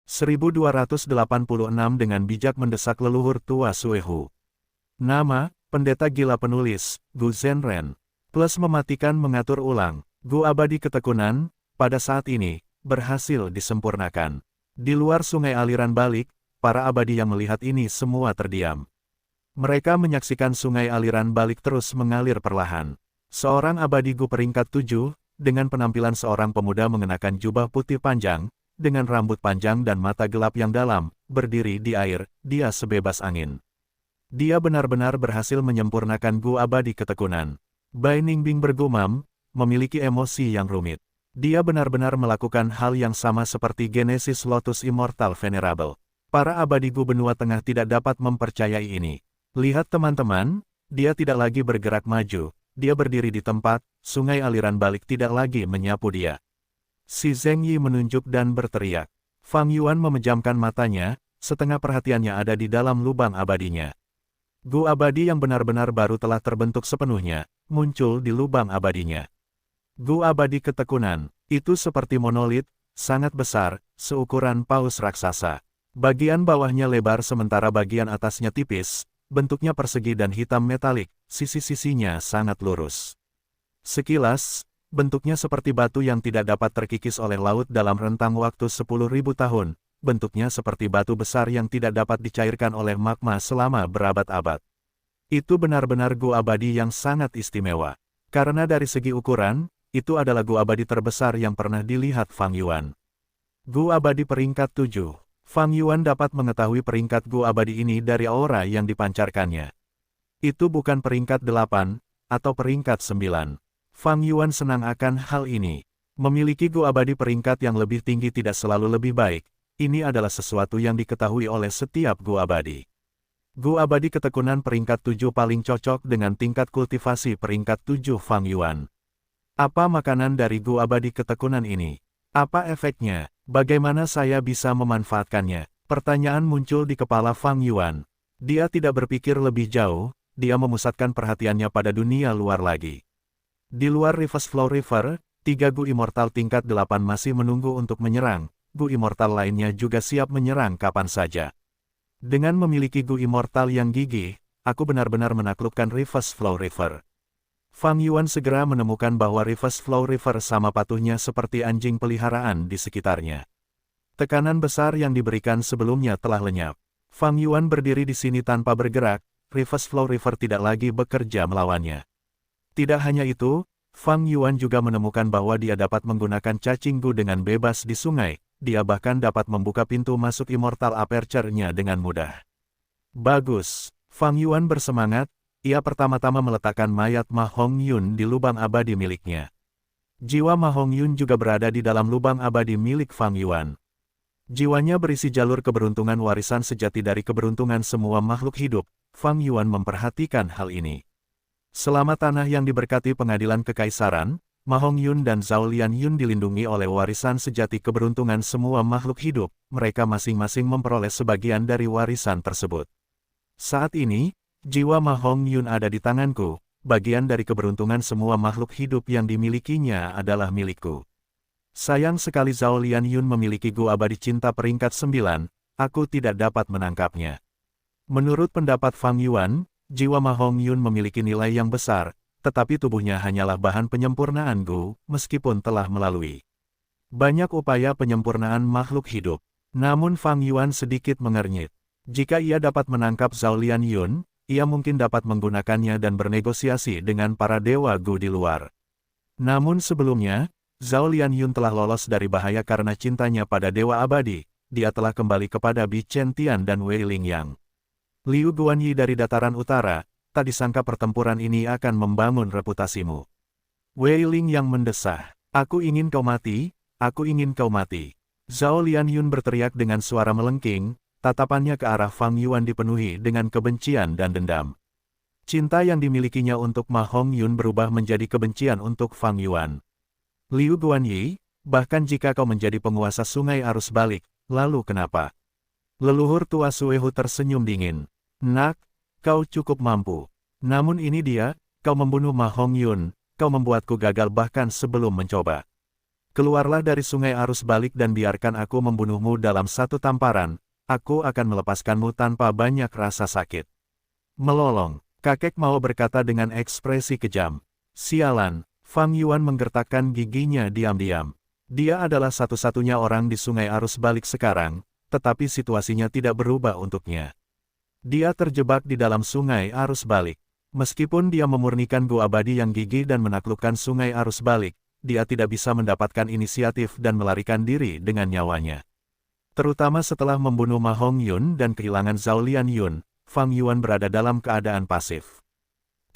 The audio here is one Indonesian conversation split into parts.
1286 dengan bijak mendesak leluhur tua Suehu. Nama, pendeta gila penulis, Gu Zhenren. Plus mematikan mengatur ulang, Gu abadi ketekunan, pada saat ini, berhasil disempurnakan. Di luar sungai aliran balik, para abadi yang melihat ini semua terdiam. Mereka menyaksikan sungai aliran balik terus mengalir perlahan. Seorang abadi Gu peringkat 7, dengan penampilan seorang pemuda mengenakan jubah putih panjang, dengan rambut panjang dan mata gelap yang dalam, berdiri di air, dia sebebas angin. Dia benar-benar berhasil menyempurnakan Gu abadi ketekunan. Bai Ningbing bergumam, memiliki emosi yang rumit. Dia benar-benar melakukan hal yang sama seperti Genesis Lotus Immortal Venerable. Para abadi Gu benua tengah tidak dapat mempercayai ini. Lihat teman-teman, dia tidak lagi bergerak maju, dia berdiri di tempat, sungai aliran balik tidak lagi menyapu dia. Si Zheng Yi menunjuk dan berteriak. Fang Yuan memejamkan matanya, setengah perhatiannya ada di dalam lubang abadinya. Gu abadi yang benar-benar baru telah terbentuk sepenuhnya, muncul di lubang abadinya. Gu abadi ketekunan, itu seperti monolit, sangat besar, seukuran paus raksasa. Bagian bawahnya lebar sementara bagian atasnya tipis, bentuknya persegi dan hitam metalik, sisi-sisinya sangat lurus. Sekilas, bentuknya seperti batu yang tidak dapat terkikis oleh laut dalam rentang waktu 10.000 tahun, bentuknya seperti batu besar yang tidak dapat dicairkan oleh magma selama berabad-abad. Itu benar-benar Gu abadi yang sangat istimewa. Karena dari segi ukuran, itu adalah Gu abadi terbesar yang pernah dilihat Fang Yuan. Gu abadi peringkat 7. Fang Yuan dapat mengetahui peringkat Gu abadi ini dari aura yang dipancarkannya. Itu bukan peringkat 8, atau peringkat 9. Fang Yuan senang akan hal ini. Memiliki Gu abadi peringkat yang lebih tinggi tidak selalu lebih baik, ini adalah sesuatu yang diketahui oleh setiap Gu abadi. Gu abadi ketekunan peringkat 7 paling cocok dengan tingkat kultivasi peringkat 7 Fang Yuan. Apa makanan dari Gu abadi ketekunan ini? Apa efeknya? Bagaimana saya bisa memanfaatkannya? Pertanyaan muncul di kepala Fang Yuan. Dia tidak berpikir lebih jauh, dia memusatkan perhatiannya pada dunia luar lagi. Di luar Reverse Flow River, 3 Gu Immortal tingkat 8 masih menunggu untuk menyerang, Gu Immortal lainnya juga siap menyerang kapan saja. Dengan memiliki Gu Immortal yang gigih, aku benar-benar menaklukkan Reverse Flow River. Fang Yuan segera menemukan bahwa Reverse Flow River sama patuhnya seperti anjing peliharaan di sekitarnya. Tekanan besar yang diberikan sebelumnya telah lenyap. Fang Yuan berdiri di sini tanpa bergerak, Reverse Flow River tidak lagi bekerja melawannya. Tidak hanya itu, Fang Yuan juga menemukan bahwa dia dapat menggunakan cacing Gu dengan bebas di sungai, dia bahkan dapat membuka pintu masuk Immortal Aperture-nya dengan mudah. Bagus, Fang Yuan bersemangat, ia pertama-tama meletakkan mayat Ma Hongyun di lubang abadi miliknya. Jiwa Ma Hongyun juga berada di dalam lubang abadi milik Fang Yuan. Jiwanya berisi jalur keberuntungan warisan sejati dari keberuntungan semua makhluk hidup, Fang Yuan memperhatikan hal ini. Selama tanah yang diberkati pengadilan kekaisaran, Ma Hongyun dan Zhao Lianyun dilindungi oleh warisan sejati keberuntungan semua makhluk hidup, mereka masing-masing memperoleh sebagian dari warisan tersebut. Saat ini, jiwa Ma Hongyun ada di tanganku, bagian dari keberuntungan semua makhluk hidup yang dimilikinya adalah milikku. Sayang sekali Zhao Lianyun memiliki Gu abadi cinta peringkat 9, aku tidak dapat menangkapnya. Menurut pendapat Fang Yuan, jiwa Ma Hongyun memiliki nilai yang besar, tetapi tubuhnya hanyalah bahan penyempurnaan Gu, meskipun telah melalui banyak upaya penyempurnaan makhluk hidup. Namun Fang Yuan sedikit mengernyit. Jika ia dapat menangkap Zhao Lianyun, ia mungkin dapat menggunakannya dan bernegosiasi dengan para dewa Gu di luar. Namun sebelumnya, Zhao Lianyun telah lolos dari bahaya karena cintanya pada dewa abadi, dia telah kembali kepada Bi Chen Tian dan Wei Lingyang. Liu Guanyi dari dataran utara, tak disangka pertempuran ini akan membangun reputasimu. Wei Lingyang mendesah, aku ingin kau mati, aku ingin kau mati. Zhao Lianyun berteriak dengan suara melengking, tatapannya ke arah Fang Yuan dipenuhi dengan kebencian dan dendam. Cinta yang dimilikinya untuk Ma Hongyun berubah menjadi kebencian untuk Fang Yuan. Liu Guanyi, bahkan jika kau menjadi penguasa sungai arus balik, lalu kenapa? Leluhur tua Suehu tersenyum dingin. Nak, kau cukup mampu. Namun ini dia, kau membunuh Ma Hongyun, kau membuatku gagal bahkan sebelum mencoba. Keluarlah dari sungai arus balik dan biarkan aku membunuhmu dalam satu tamparan, aku akan melepaskanmu tanpa banyak rasa sakit. Melolong, kakek Mao berkata dengan ekspresi kejam. Sialan, Fang Yuan menggertakkan giginya diam-diam. Dia adalah satu-satunya orang di sungai arus balik sekarang, tetapi situasinya tidak berubah untuknya. Dia terjebak di dalam sungai arus balik. Meskipun dia memurnikan gua abadi yang gigih dan menaklukkan sungai arus balik, dia tidak bisa mendapatkan inisiatif dan melarikan diri dengan nyawanya. Terutama setelah membunuh Ma Hongyun dan kehilangan Zhao Lianyun, Fang Yuan berada dalam keadaan pasif.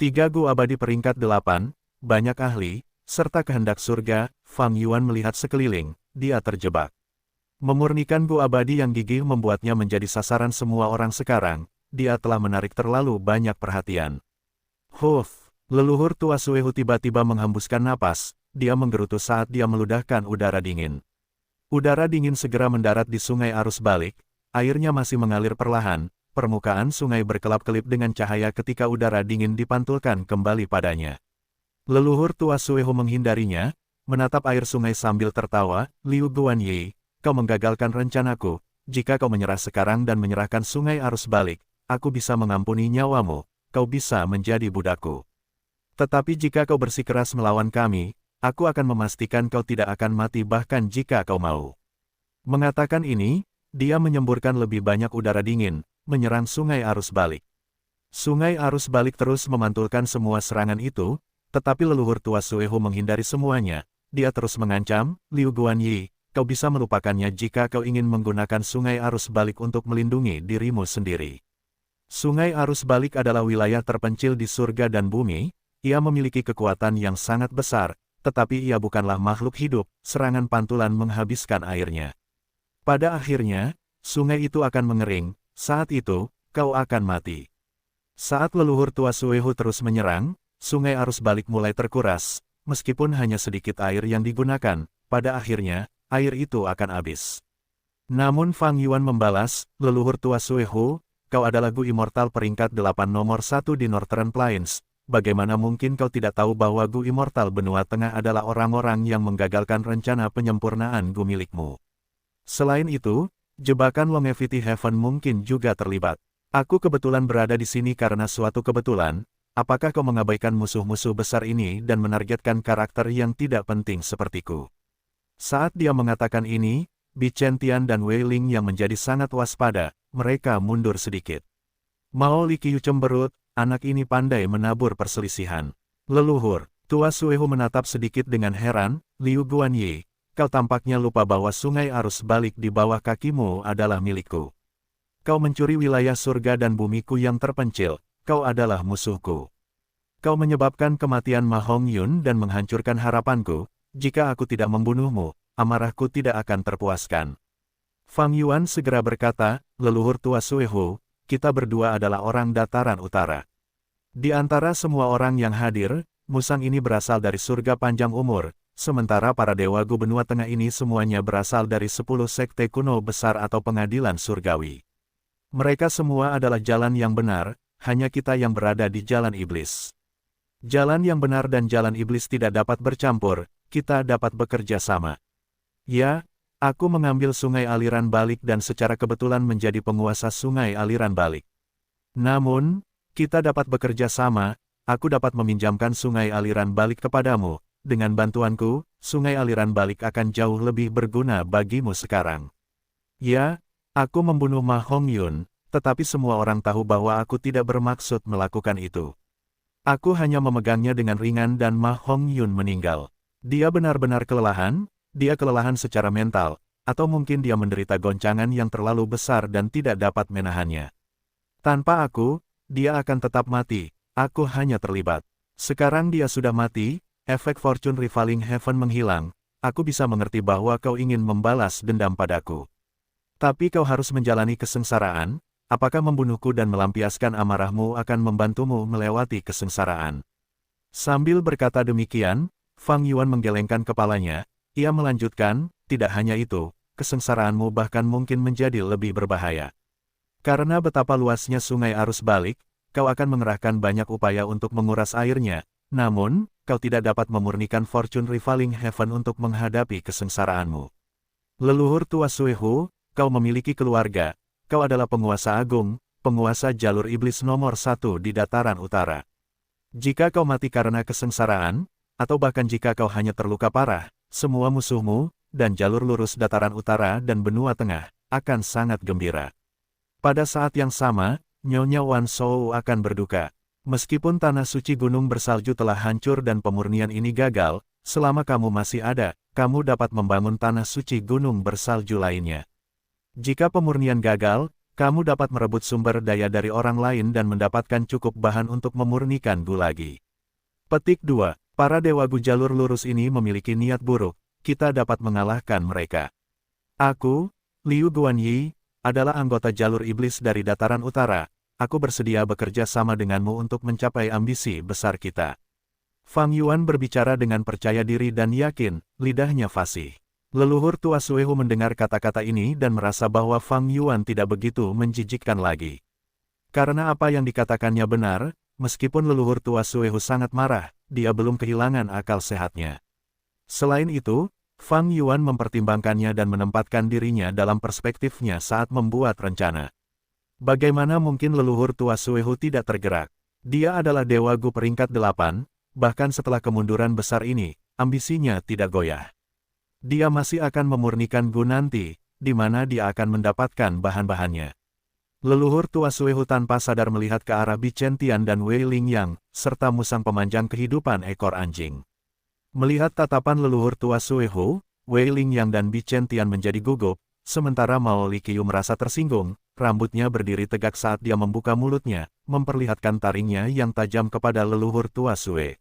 3 gua abadi peringkat 8, banyak ahli, serta kehendak surga, Fang Yuan melihat sekeliling, dia terjebak. Memurnikan gua abadi yang gigih membuatnya menjadi sasaran semua orang sekarang, dia telah menarik terlalu banyak perhatian. Huff, leluhur tua Suehu tiba-tiba menghembuskan napas, dia menggerutu saat dia meludahkan udara dingin. Udara dingin segera mendarat di sungai arus balik, airnya masih mengalir perlahan, permukaan sungai berkelap-kelip dengan cahaya ketika udara dingin dipantulkan kembali padanya. Leluhur tua Suehu menghindarinya, menatap air sungai sambil tertawa, Liu Guanyi, kau menggagalkan rencanaku, jika kau menyerah sekarang dan menyerahkan sungai arus balik, aku bisa mengampuni nyawamu, kau bisa menjadi budakku. Tetapi jika kau bersikeras melawan kami, aku akan memastikan kau tidak akan mati bahkan jika kau mau. Mengatakan ini, dia menyemburkan lebih banyak udara dingin, menyerang sungai arus balik. Sungai arus balik terus memantulkan semua serangan itu, tetapi leluhur tua Suehu menghindari semuanya. Dia terus mengancam, Liu Guanyi, kau bisa melupakannya jika kau ingin menggunakan sungai arus balik untuk melindungi dirimu sendiri. Sungai arus balik adalah wilayah terpencil di surga dan bumi, ia memiliki kekuatan yang sangat besar, tetapi ia bukanlah makhluk hidup, serangan pantulan menghabiskan airnya. Pada akhirnya, sungai itu akan mengering, saat itu, kau akan mati. Saat leluhur tua Suehu terus menyerang, sungai arus balik mulai terkuras, meskipun hanya sedikit air yang digunakan, pada akhirnya, air itu akan habis. Namun Fang Yuan membalas, leluhur tua Suehu, kau adalah Gu Immortal peringkat 8 nomor 1 di Northern Plains, bagaimana mungkin kau tidak tahu bahwa Gu Immortal benua tengah adalah orang-orang yang menggagalkan rencana penyempurnaan Gu milikmu. Selain itu, jebakan Longevity Heaven mungkin juga terlibat. Aku kebetulan berada di sini karena suatu kebetulan, apakah kau mengabaikan musuh-musuh besar ini dan menargetkan karakter yang tidak penting sepertiku? Saat dia mengatakan ini, Bi Chentian dan Wei Ling yang menjadi sangat waspada, mereka mundur sedikit. Mao Liqiu cemberut, anak ini pandai menabur perselisihan. Leluhur, tua Suehu menatap sedikit dengan heran, Liu Guanyi, kau tampaknya lupa bahwa sungai arus balik di bawah kakimu adalah milikku. Kau mencuri wilayah surga dan bumiku yang terpencil, kau adalah musuhku. Kau menyebabkan kematian Ma Hongyun dan menghancurkan harapanku, jika aku tidak membunuhmu, amarahku tidak akan terpuaskan. Fang Yuan segera berkata, leluhur tua Suehu, kita berdua adalah orang dataran utara. Di antara semua orang yang hadir, musang ini berasal dari surga panjang umur, sementara para dewa Gu benua tengah ini semuanya berasal dari 10 sekte kuno besar atau pengadilan surgawi. Mereka semua adalah jalan yang benar, hanya kita yang berada di jalan iblis. Jalan yang benar dan jalan iblis tidak dapat bercampur, kita dapat bekerja sama. Ya, aku mengambil sungai aliran balik dan secara kebetulan menjadi penguasa sungai aliran balik. Namun, kita dapat bekerja sama, aku dapat meminjamkan sungai aliran balik kepadamu. Dengan bantuanku, sungai aliran balik akan jauh lebih berguna bagimu sekarang. Ya, aku membunuh Ma Hongyun, tetapi semua orang tahu bahwa aku tidak bermaksud melakukan itu. Aku hanya memegangnya dengan ringan dan Ma Hongyun meninggal. Dia benar-benar kelelahan, dia kelelahan secara mental, atau mungkin dia menderita goncangan yang terlalu besar dan tidak dapat menahannya. Tanpa aku, dia akan tetap mati, aku hanya terlibat. Sekarang dia sudah mati, efek Fortune Rivaling Heaven menghilang, aku bisa mengerti bahwa kau ingin membalas dendam padaku. Tapi kau harus menjalani kesengsaraan, apakah membunuhku dan melampiaskan amarahmu akan membantumu melewati kesengsaraan? Sambil berkata demikian, Fang Yuan menggelengkan kepalanya, ia melanjutkan, tidak hanya itu, kesengsaraanmu bahkan mungkin menjadi lebih berbahaya. Karena betapa luasnya sungai arus balik, kau akan mengerahkan banyak upaya untuk menguras airnya, Namun, kau tidak dapat memurnikan Fortune Rivaling Heaven untuk menghadapi kesengsaraanmu. Leluhur tua Suehu, kau memiliki keluarga, kau adalah penguasa agung, penguasa jalur iblis nomor 1 di dataran utara. Jika kau mati karena kesengsaraan, atau bahkan jika kau hanya terluka parah, semua musuhmu, dan jalur lurus dataran utara dan benua tengah, akan sangat gembira. Pada saat yang sama, Nyonya Wan Shou akan berduka. Meskipun tanah suci gunung bersalju telah hancur dan pemurnian ini gagal, selama kamu masih ada, kamu dapat membangun tanah suci gunung bersalju lainnya. Jika pemurnian gagal, kamu dapat merebut sumber daya dari orang lain dan mendapatkan cukup bahan untuk memurnikan Gu lagi. Petik 2. Para dewa Gu jalur lurus ini memiliki niat buruk, kita dapat mengalahkan mereka. Aku, Liu Guanyi, adalah anggota jalur iblis dari dataran utara. Aku bersedia bekerja sama denganmu untuk mencapai ambisi besar kita. Fang Yuan berbicara dengan percaya diri dan yakin, lidahnya fasih. Leluhur tua Suehu mendengar kata-kata ini dan merasa bahwa Fang Yuan tidak begitu menjijikkan lagi. Karena apa yang dikatakannya benar, meskipun leluhur tua Suehu sangat marah, dia belum kehilangan akal sehatnya. Selain itu, Fang Yuan mempertimbangkannya dan menempatkan dirinya dalam perspektifnya saat membuat rencana. Bagaimana mungkin leluhur tua Suehu tidak tergerak? Dia adalah dewa Gu peringkat 8, bahkan setelah kemunduran besar ini, ambisinya tidak goyah. Dia masih akan memurnikan Gu nanti, di mana dia akan mendapatkan bahan-bahannya. Leluhur tua Suehu tanpa sadar melihat ke arah Bichen Tian dan Wei Lingyang, serta musang pemanjang kehidupan ekor anjing. Melihat tatapan leluhur tua Suehu, Wei Lingyang dan Bichen Tian menjadi gugup, sementara Mao Liqiu merasa tersinggung, rambutnya berdiri tegak saat dia membuka mulutnya, memperlihatkan taringnya yang tajam kepada leluhur tua Sue.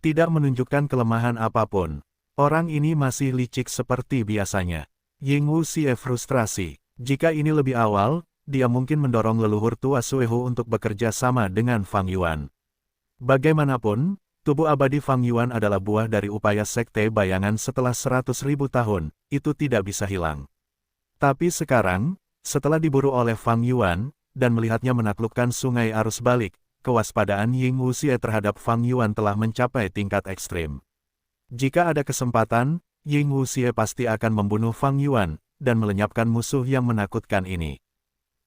Tidak menunjukkan kelemahan apapun. Orang ini masih licik seperti biasanya. Ying Wuxie frustrasi. Jika ini lebih awal, dia mungkin mendorong leluhur tua Suehu untuk bekerja sama dengan Fang Yuan. Bagaimanapun, tubuh abadi Fang Yuan adalah buah dari upaya sekte bayangan setelah 100.000 tahun, itu tidak bisa hilang. Tapi sekarang, setelah diburu oleh Fang Yuan, dan melihatnya menaklukkan sungai arus balik, kewaspadaan Ying Wuxie terhadap Fang Yuan telah mencapai tingkat ekstrim. Jika ada kesempatan, Ying Wuxie pasti akan membunuh Fang Yuan, dan melenyapkan musuh yang menakutkan ini.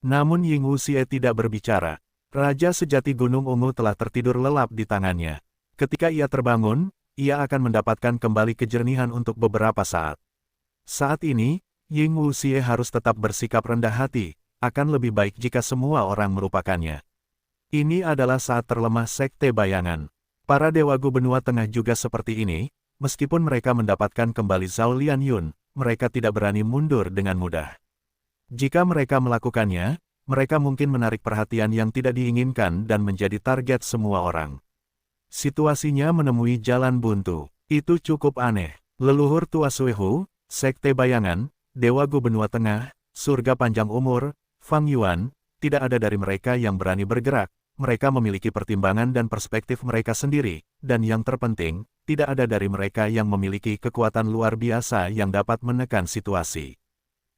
Namun Ying Wuxie tidak berbicara. Raja sejati Gunung Ungu telah tertidur lelap di tangannya. Ketika ia terbangun, ia akan mendapatkan kembali kejernihan untuk beberapa saat. Saat ini, Ying Wuxie harus tetap bersikap rendah hati, akan lebih baik jika semua orang merupakannya. Ini adalah saat terlemah sekte bayangan. Para dewa Gu benua tengah juga seperti ini, meskipun mereka mendapatkan kembali Zhao Lianyun, mereka tidak berani mundur dengan mudah. Jika mereka melakukannya, mereka mungkin menarik perhatian yang tidak diinginkan dan menjadi target semua orang. Situasinya menemui jalan buntu. Itu cukup aneh. Leluhur tua Suehu, sekte bayangan, dewa Gu benua tengah, surga panjang umur, Fang Yuan, tidak ada dari mereka yang berani bergerak. Mereka memiliki pertimbangan dan perspektif mereka sendiri, dan yang terpenting, tidak ada dari mereka yang memiliki kekuatan luar biasa yang dapat menekan situasi.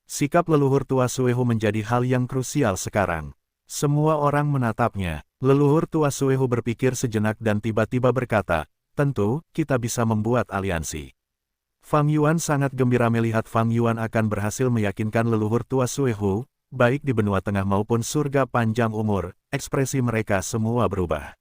Sikap leluhur tua Suehu menjadi hal yang krusial sekarang. Semua orang menatapnya. Leluhur tua Suehu berpikir sejenak dan tiba-tiba berkata, tentu, kita bisa membuat aliansi. Fang Yuan sangat gembira melihat Fang Yuan akan berhasil meyakinkan leluhur tua Suehu, baik di benua tengah maupun surga panjang umur, ekspresi mereka semua berubah.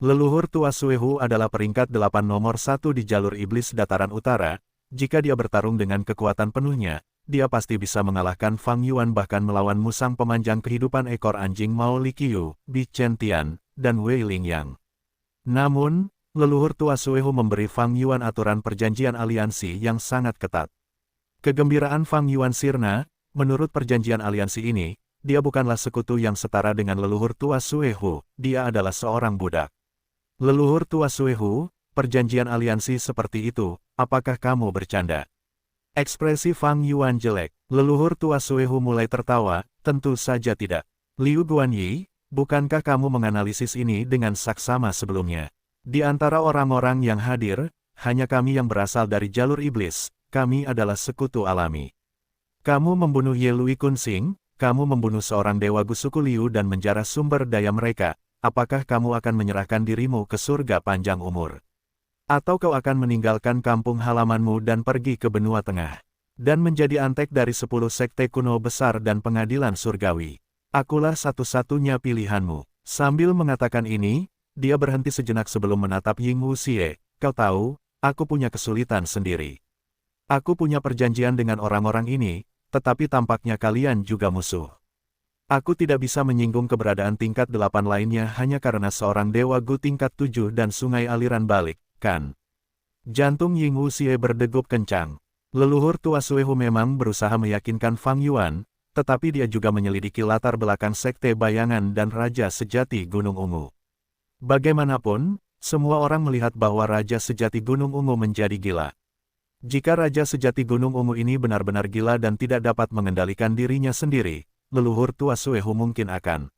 Leluhur tua Suehu adalah peringkat 8 nomor 1 di jalur iblis dataran utara, jika dia bertarung dengan kekuatan penuhnya, dia pasti bisa mengalahkan Fang Yuan bahkan melawan musang pemanjang kehidupan ekor anjing Mao Liqiu, Bichen Tian, dan Wei Lingyang. Namun, leluhur tua Suehu memberi Fang Yuan aturan perjanjian aliansi yang sangat ketat. Kegembiraan Fang Yuan sirna. Menurut perjanjian aliansi ini, dia bukanlah sekutu yang setara dengan leluhur tua Suehu, dia adalah seorang budak. Leluhur tua Suehu, perjanjian aliansi seperti itu, apakah kamu bercanda? Ekspresi Fang Yuan jelek. Leluhur tua Suehu mulai tertawa, tentu saja tidak. Liu Guanyi, bukankah kamu menganalisis ini dengan saksama sebelumnya? Di antara orang-orang yang hadir, hanya kami yang berasal dari jalur iblis, kami adalah sekutu alami. Kamu membunuh Ye Lui Kunsing, kamu membunuh seorang dewa Gu suku Liu dan menjarah sumber daya mereka, apakah kamu akan menyerahkan dirimu ke surga panjang umur? Atau kau akan meninggalkan kampung halamanmu dan pergi ke benua tengah? Dan menjadi antek dari 10 sekte kuno besar dan pengadilan surgawi. Akulah satu-satunya pilihanmu. Sambil mengatakan ini, dia berhenti sejenak sebelum menatap Ying Wuxie. Kau tahu, aku punya kesulitan sendiri. Aku punya perjanjian dengan orang-orang ini, tetapi tampaknya kalian juga musuh. Aku tidak bisa menyinggung keberadaan tingkat 8 lainnya hanya karena seorang dewa Gu tingkat 7 dan sungai aliran balik, kan? Jantung Ying Wuxie berdegup kencang. Leluhur tua Suehu memang berusaha meyakinkan Fang Yuan, tetapi dia juga menyelidiki latar belakang sekte bayangan dan Raja Sejati Gunung Ungu. Bagaimanapun, semua orang melihat bahwa Raja Sejati Gunung Ungu menjadi gila. Jika Raja Sejati Gunung Ungu ini benar-benar gila dan tidak dapat mengendalikan dirinya sendiri, leluhur tua Suehu mungkin akan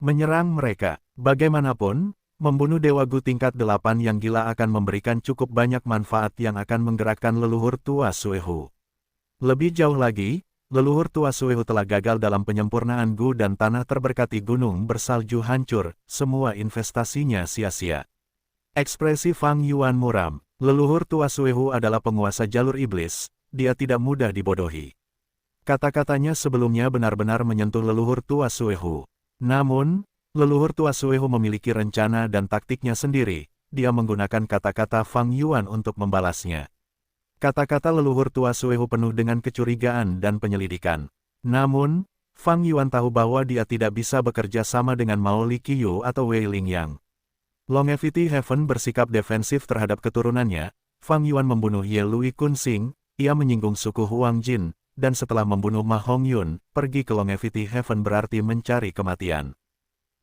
menyerang mereka. Bagaimanapun, membunuh Dewa Gu tingkat 8 yang gila akan memberikan cukup banyak manfaat yang akan menggerakkan leluhur tua Suehu. Lebih jauh lagi, leluhur tua Suehu telah gagal dalam penyempurnaan Gu dan tanah terberkati gunung bersalju hancur, semua investasinya sia-sia. Ekspresi Fang Yuan muram. Leluhur tua Suehu adalah penguasa jalur iblis, dia tidak mudah dibodohi. Kata-katanya sebelumnya benar-benar menyentuh leluhur tua Suehu. Namun, leluhur tua Suehu memiliki rencana dan taktiknya sendiri, dia menggunakan kata-kata Fang Yuan untuk membalasnya. Kata-kata leluhur tua Suehu penuh dengan kecurigaan dan penyelidikan. Namun, Fang Yuan tahu bahwa dia tidak bisa bekerja sama dengan Mao Li Qiu atau Wei Lingyang. Longevity Heaven bersikap defensif terhadap keturunannya. Fang Yuan membunuh Ye Lui Kunsing, ia menyinggung suku Huang Jin, dan setelah membunuh Ma Hongyun, pergi ke Longevity Heaven berarti mencari kematian.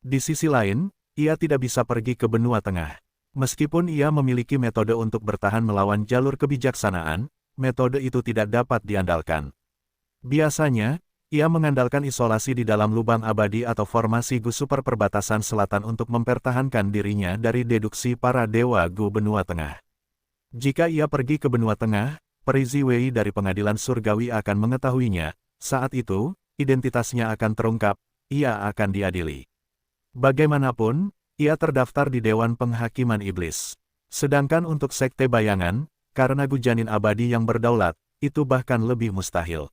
Di sisi lain, ia tidak bisa pergi ke benua tengah. Meskipun ia memiliki metode untuk bertahan melawan jalur kebijaksanaan, metode itu tidak dapat diandalkan. Biasanya, ia mengandalkan isolasi di dalam lubang abadi atau formasi Gu super perbatasan selatan untuk mempertahankan dirinya dari deduksi para dewa Gu benua tengah. Jika ia pergi ke benua tengah, Peri Ziwei dari pengadilan surgawi akan mengetahuinya. Saat itu, identitasnya akan terungkap, ia akan diadili. Bagaimanapun, ia terdaftar di Dewan Penghakiman Iblis. Sedangkan untuk sekte bayangan, karena Gu janin abadi yang berdaulat, itu bahkan lebih mustahil.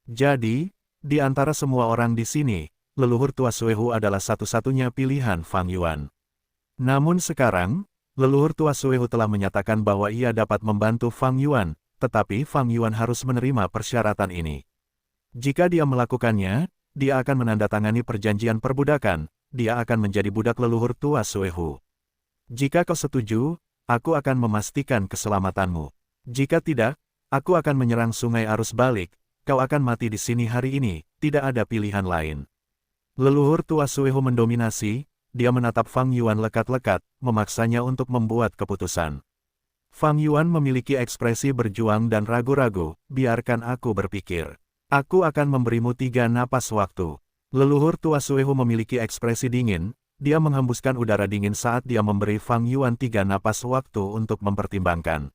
Jadi, di antara semua orang di sini, leluhur tua Suehu adalah satu-satunya pilihan Fang Yuan. Namun sekarang, leluhur tua Suehu telah menyatakan bahwa ia dapat membantu Fang Yuan, tetapi Fang Yuan harus menerima persyaratan ini. Jika dia melakukannya, dia akan menandatangani perjanjian perbudakan, dia akan menjadi budak leluhur tua Suehu. Jika kau setuju, aku akan memastikan keselamatanmu. Jika tidak, aku akan menyerang sungai arus balik, kau akan mati di sini hari ini, tidak ada pilihan lain. Leluhur tua Suehu mendominasi, dia menatap Fang Yuan lekat-lekat, memaksanya untuk membuat keputusan. Fang Yuan memiliki ekspresi berjuang dan ragu-ragu, biarkan aku berpikir. Aku akan memberimu 3 napas waktu. Leluhur tua Suehu memiliki ekspresi dingin, dia menghembuskan udara dingin saat dia memberi Fang Yuan 3 napas waktu untuk mempertimbangkan.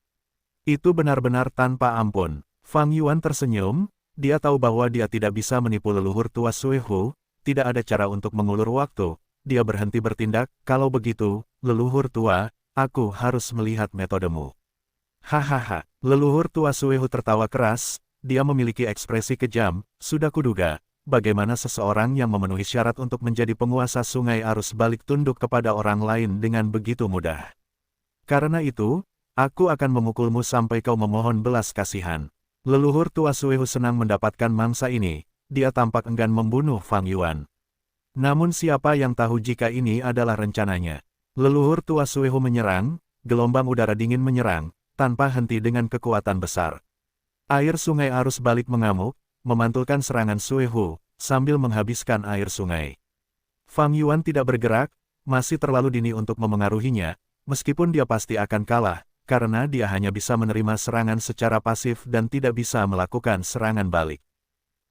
Itu benar-benar tanpa ampun. Fang Yuan tersenyum, dia tahu bahwa dia tidak bisa menipu leluhur tua Suehu, tidak ada cara untuk mengulur waktu, dia berhenti bertindak, kalau begitu, leluhur tua, aku harus melihat metodemu. Hahaha, leluhur tua Suehu tertawa keras, dia memiliki ekspresi kejam, sudah kuduga. Bagaimana seseorang yang memenuhi syarat untuk menjadi penguasa sungai arus balik tunduk kepada orang lain dengan begitu mudah. Karena itu, aku akan memukulmu sampai kau memohon belas kasihan. Leluhur tua Suehu senang mendapatkan mangsa ini, dia tampak enggan membunuh Fang Yuan. Namun siapa yang tahu jika ini adalah rencananya. Leluhur tua Suehu menyerang, gelombang udara dingin menyerang, tanpa henti dengan kekuatan besar. Air sungai arus balik mengamuk, memantulkan serangan Suehu, sambil menghabiskan air sungai. Fang Yuan tidak bergerak, masih terlalu dini untuk memengaruhinya, meskipun dia pasti akan kalah, karena dia hanya bisa menerima serangan secara pasif dan tidak bisa melakukan serangan balik.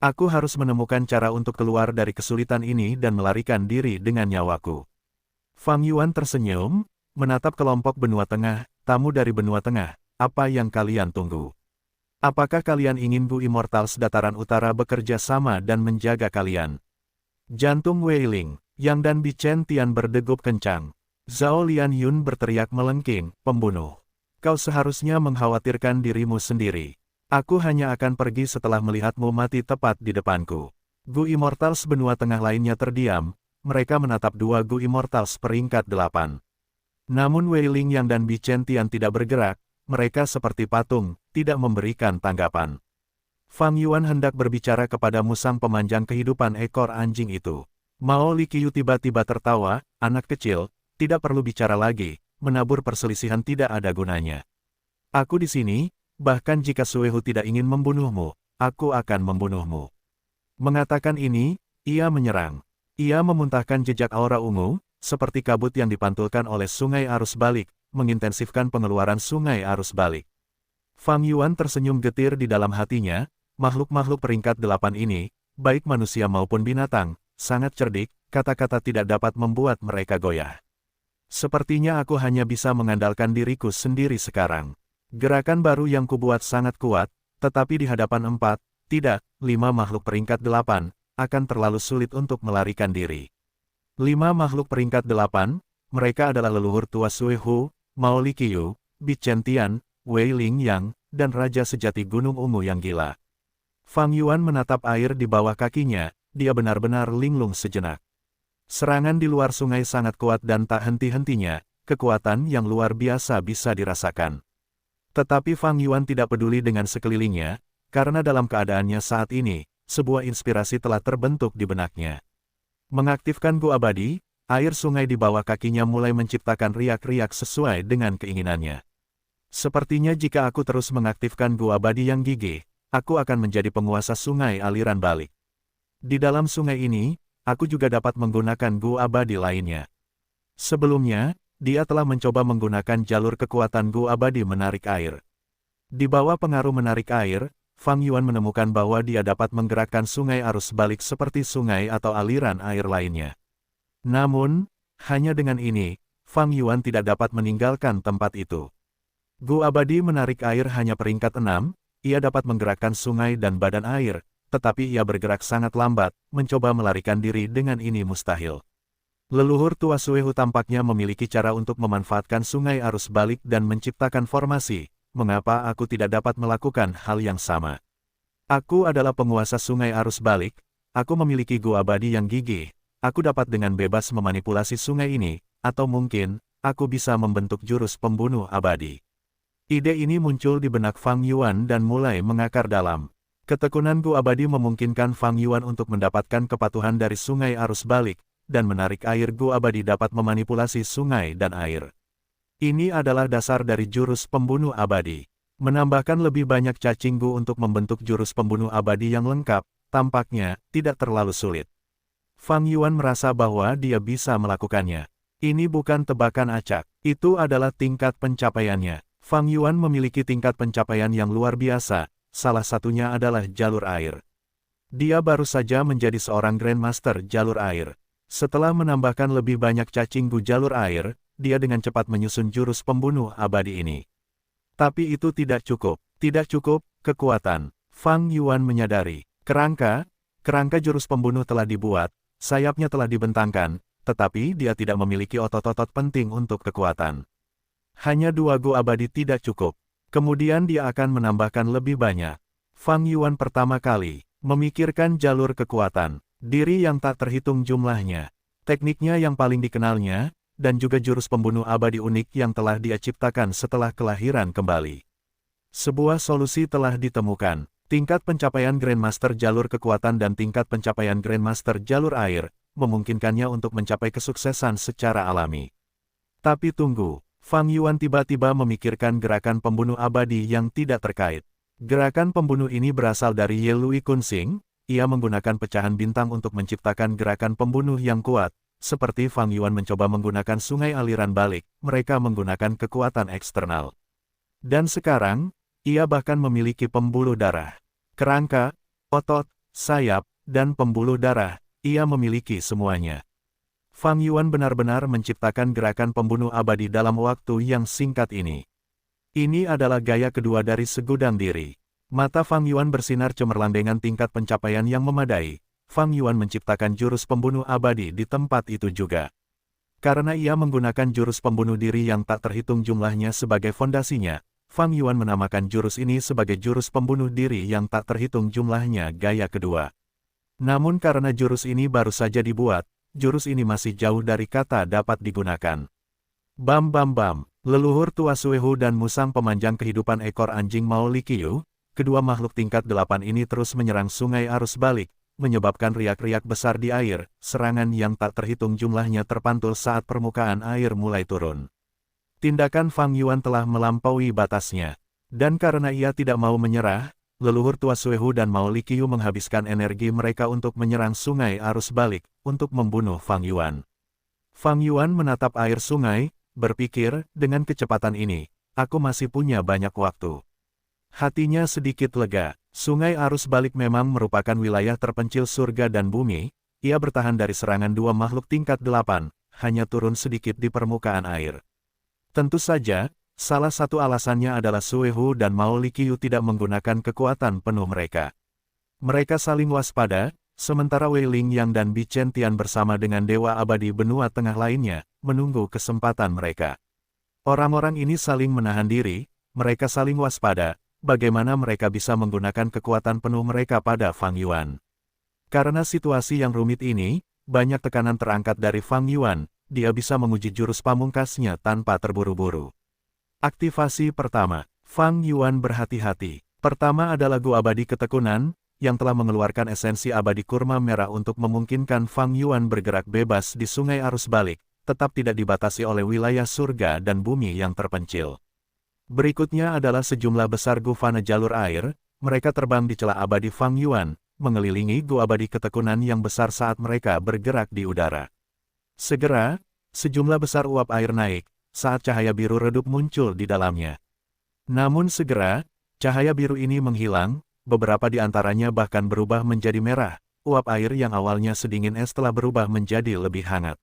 Aku harus menemukan cara untuk keluar dari kesulitan ini dan melarikan diri dengan nyawaku. Fang Yuan tersenyum, menatap kelompok benua tengah, tamu dari benua tengah, apa yang kalian tunggu? Apakah kalian ingin Gu Immortals Dataran Utara bekerja sama dan menjaga kalian? Jantung Wei Ling, Yang dan Bichen Tian berdegup kencang. Zhao Lian Yun berteriak melengking, pembunuh. Kau seharusnya mengkhawatirkan dirimu sendiri. Aku hanya akan pergi setelah melihatmu mati tepat di depanku. Gu Immortals benua tengah lainnya terdiam, mereka menatap dua Gu Immortals peringkat 8. Namun Wei Ling Yang dan Bichen Tian tidak bergerak, mereka seperti patung, tidak memberikan tanggapan. Fang Yuan hendak berbicara kepada musang pemanjang kehidupan ekor anjing itu. Mao Liqiu tiba-tiba tertawa, anak kecil, tidak perlu bicara lagi, menabur perselisihan tidak ada gunanya. Aku di sini, bahkan jika Suehu tidak ingin membunuhmu, aku akan membunuhmu. Mengatakan ini, ia menyerang. Ia memuntahkan jejak aura ungu, seperti kabut yang dipantulkan oleh sungai arus balik, mengintensifkan pengeluaran sungai arus balik. Fang Yuan tersenyum getir di dalam hatinya, makhluk-makhluk peringkat 8 ini, baik manusia maupun binatang, sangat cerdik, kata-kata tidak dapat membuat mereka goyah. Sepertinya aku hanya bisa mengandalkan diriku sendiri sekarang. Gerakan baru yang kubuat sangat kuat, tetapi di hadapan 4, tidak, 5 makhluk peringkat 8, akan terlalu sulit untuk melarikan diri. 5 makhluk peringkat 8, mereka adalah leluhur tua Suehu, Mao Liqiu, Bichen Tian, Wei Ling Yang, dan Raja Sejati Gunung Ungu yang gila. Fang Yuan menatap air di bawah kakinya, dia benar-benar linglung sejenak. Serangan di luar sungai sangat kuat dan tak henti-hentinya, kekuatan yang luar biasa bisa dirasakan. Tetapi Fang Yuan tidak peduli dengan sekelilingnya, karena dalam keadaannya saat ini, sebuah inspirasi telah terbentuk di benaknya. Mengaktifkan Gu abadi, air sungai di bawah kakinya mulai menciptakan riak-riak sesuai dengan keinginannya. Sepertinya jika aku terus mengaktifkan Gu abadi yang gigih, aku akan menjadi penguasa sungai aliran balik. Di dalam sungai ini, aku juga dapat menggunakan Gu abadi lainnya. Sebelumnya, dia telah mencoba menggunakan jalur kekuatan Gu abadi menarik air. Di bawah pengaruh menarik air, Fang Yuan menemukan bahwa dia dapat menggerakkan sungai arus balik seperti sungai atau aliran air lainnya. Namun, hanya dengan ini, Fang Yuan tidak dapat meninggalkan tempat itu. Gu abadi menarik air hanya peringkat 6, ia dapat menggerakkan sungai dan badan air, tetapi ia bergerak sangat lambat, mencoba melarikan diri dengan ini mustahil. Leluhur tua Suehu tampaknya memiliki cara untuk memanfaatkan sungai arus balik dan menciptakan formasi. Mengapa aku tidak dapat melakukan hal yang sama? Aku adalah penguasa sungai arus balik, aku memiliki Gu abadi yang gigih, aku dapat dengan bebas memanipulasi sungai ini, atau mungkin, aku bisa membentuk jurus pembunuh abadi. Ide ini muncul di benak Fang Yuan dan mulai mengakar dalam. Ketekunan Gu abadi memungkinkan Fang Yuan untuk mendapatkan kepatuhan dari sungai arus balik, dan menarik air Gu abadi dapat memanipulasi sungai dan air. Ini adalah dasar dari jurus pembunuh abadi. Menambahkan lebih banyak cacing Gu untuk membentuk jurus pembunuh abadi yang lengkap, tampaknya tidak terlalu sulit. Fang Yuan merasa bahwa dia bisa melakukannya. Ini bukan tebakan acak, itu adalah tingkat pencapaiannya. Fang Yuan memiliki tingkat pencapaian yang luar biasa. Salah satunya adalah jalur air. Dia baru saja menjadi seorang Grandmaster jalur air. Setelah menambahkan lebih banyak cacing Gu jalur air, dia dengan cepat menyusun jurus pembunuh abadi ini. Tapi itu tidak cukup. Tidak cukup, kekuatan. Fang Yuan menyadari. Kerangka jurus pembunuh telah dibuat, sayapnya telah dibentangkan, tetapi dia tidak memiliki otot-otot penting untuk kekuatan. Hanya 2 Gu abadi tidak cukup. Kemudian dia akan menambahkan lebih banyak. Fang Yuan pertama kali memikirkan jalur kekuatan, diri yang tak terhitung jumlahnya, tekniknya yang paling dikenalnya, dan juga jurus pembunuh abadi unik yang telah dia ciptakan setelah kelahiran kembali. Sebuah solusi telah ditemukan. Tingkat pencapaian Grandmaster jalur kekuatan dan tingkat pencapaian Grandmaster jalur air, memungkinkannya untuk mencapai kesuksesan secara alami. Tapi tunggu. Fang Yuan tiba-tiba memikirkan gerakan pembunuh abadi yang tidak terkait. Gerakan pembunuh ini berasal dari Ye Lui Kunsing, ia menggunakan pecahan bintang untuk menciptakan gerakan pembunuh yang kuat. Seperti Fang Yuan mencoba menggunakan sungai aliran balik, mereka menggunakan kekuatan eksternal. Dan sekarang, ia bahkan memiliki pembuluh darah. Kerangka, otot, sayap, dan pembuluh darah, ia memiliki semuanya. Fang Yuan benar-benar menciptakan gerakan pembunuh abadi dalam waktu yang singkat ini. Ini adalah gaya kedua dari segudang diri. Mata Fang Yuan bersinar cemerlang dengan tingkat pencapaian yang memadai. Fang Yuan menciptakan jurus pembunuh abadi di tempat itu juga. Karena ia menggunakan jurus pembunuh diri yang tak terhitung jumlahnya sebagai fondasinya, Fang Yuan menamakan jurus ini sebagai jurus pembunuh diri yang tak terhitung jumlahnya gaya kedua. Namun karena jurus ini baru saja dibuat, jurus ini masih jauh dari kata dapat digunakan. Bam bam bam, leluhur tua Suehu dan musang pemanjang kehidupan ekor anjing Mao Liqiu, kedua makhluk tingkat 8 ini terus menyerang sungai arus balik, menyebabkan riak-riak besar di air, serangan yang tak terhitung jumlahnya terpantul saat permukaan air mulai turun. Tindakan Fang Yuan telah melampaui batasnya, dan karena ia tidak mau menyerah, leluhur tua Suehu dan Mao Liqiu menghabiskan energi mereka untuk menyerang sungai arus balik, untuk membunuh Fang Yuan. Fang Yuan menatap air sungai, berpikir, dengan kecepatan ini, aku masih punya banyak waktu. Hatinya sedikit lega, sungai arus balik memang merupakan wilayah terpencil surga dan bumi, ia bertahan dari serangan dua makhluk tingkat 8, hanya turun sedikit di permukaan air. Tentu saja, salah satu alasannya adalah Suehu dan Mao Liqiu tidak menggunakan kekuatan penuh mereka. Mereka saling waspada, sementara Wei Lingyang dan Bi Chen Tian bersama dengan Dewa Abadi Benua Tengah lainnya, menunggu kesempatan mereka. Orang-orang ini saling menahan diri, mereka saling waspada, bagaimana mereka bisa menggunakan kekuatan penuh mereka pada Fang Yuan. Karena situasi yang rumit ini, banyak tekanan terangkat dari Fang Yuan, dia bisa menguji jurus pamungkasnya tanpa terburu-buru. Aktivasi pertama, Fang Yuan berhati-hati. Pertama adalah Gu Abadi Ketekunan, yang telah mengeluarkan esensi abadi kurma merah untuk memungkinkan Fang Yuan bergerak bebas di sungai arus balik, tetap tidak dibatasi oleh wilayah surga dan bumi yang terpencil. Berikutnya adalah sejumlah besar Gu Fana jalur air, mereka terbang di celah abadi Fang Yuan, mengelilingi Gu Abadi Ketekunan yang besar saat mereka bergerak di udara. Segera, sejumlah besar uap air naik, saat cahaya biru redup muncul di dalamnya. Namun segera, cahaya biru ini menghilang, beberapa di antaranya bahkan berubah menjadi merah, uap air yang awalnya sedingin es telah berubah menjadi lebih hangat.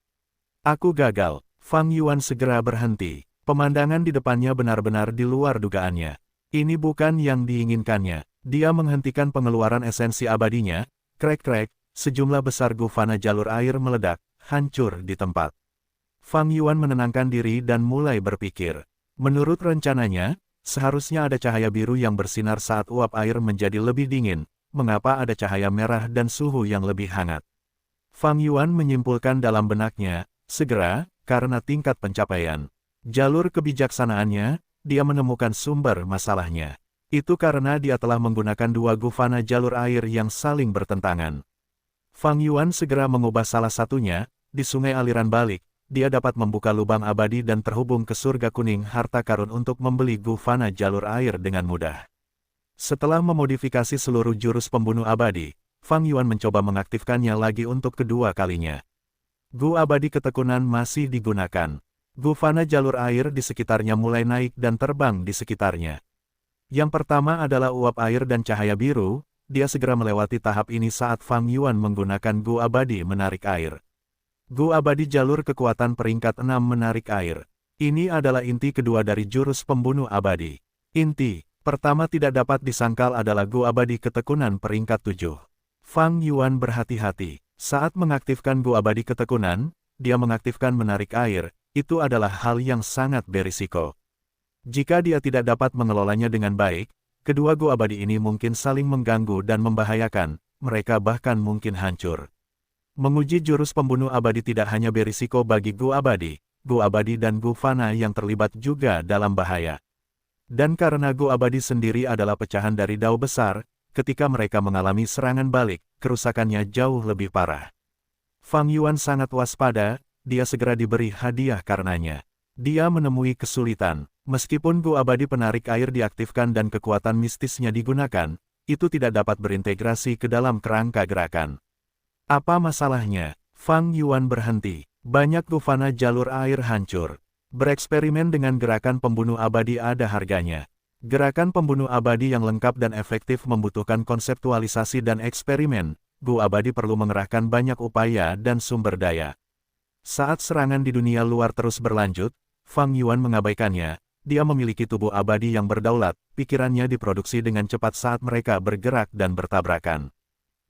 Aku gagal, Fang Yuan segera berhenti, pemandangan di depannya benar-benar di luar dugaannya. Ini bukan yang diinginkannya, dia menghentikan pengeluaran esensi abadinya, krek-krek, sejumlah besar Gu Fana jalur air meledak, hancur di tempat. Fang Yuan menenangkan diri dan mulai berpikir. Menurut rencananya, seharusnya ada cahaya biru yang bersinar saat uap air menjadi lebih dingin, mengapa ada cahaya merah dan suhu yang lebih hangat. Fang Yuan menyimpulkan dalam benaknya, segera, karena tingkat pencapaian jalur kebijaksanaannya, dia menemukan sumber masalahnya. Itu karena dia telah menggunakan dua Gu Fana jalur air yang saling bertentangan. Fang Yuan segera mengubah salah satunya, di sungai aliran balik, dia dapat membuka lubang abadi dan terhubung ke surga kuning harta karun untuk membeli Gu Fana jalur air dengan mudah. Setelah memodifikasi seluruh jurus pembunuh abadi, Fang Yuan mencoba mengaktifkannya lagi untuk kedua kalinya. Gu Abadi Ketekunan masih digunakan. Gu Fana jalur air di sekitarnya mulai naik dan terbang di sekitarnya. Yang pertama adalah uap air dan cahaya biru, dia segera melewati tahap ini saat Fang Yuan menggunakan Gu Abadi menarik air. Gu Abadi jalur kekuatan peringkat 6 menarik air. Ini adalah inti kedua dari jurus pembunuh abadi. Inti pertama tidak dapat disangkal adalah Gu Abadi Ketekunan peringkat 7. Fang Yuan berhati-hati. Saat mengaktifkan Gu Abadi Ketekunan, dia mengaktifkan menarik air, itu adalah hal yang sangat berisiko. Jika dia tidak dapat mengelolanya dengan baik, kedua Gu Abadi ini mungkin saling mengganggu dan membahayakan, mereka bahkan mungkin hancur. Menguji jurus pembunuh abadi tidak hanya berisiko bagi Gu Abadi dan Gu Fana yang terlibat juga dalam bahaya. Dan karena Gu Abadi sendiri adalah pecahan dari Dao besar, ketika mereka mengalami serangan balik, kerusakannya jauh lebih parah. Fang Yuan sangat waspada, dia segera diberi hadiah karenanya. Dia menemui kesulitan, meskipun Gu Abadi penarik air diaktifkan dan kekuatan mistisnya digunakan, itu tidak dapat berintegrasi ke dalam kerangka gerakan. Apa masalahnya? Fang Yuan berhenti. Banyak Gu Fana jalur air hancur. Bereksperimen dengan gerakan pembunuh abadi ada harganya. Gerakan pembunuh abadi yang lengkap dan efektif membutuhkan konseptualisasi dan eksperimen. Gu Abadi perlu mengerahkan banyak upaya dan sumber daya. Saat serangan di dunia luar terus berlanjut, Fang Yuan mengabaikannya. Dia memiliki tubuh abadi yang berdaulat, pikirannya diproduksi dengan cepat saat mereka bergerak dan bertabrakan.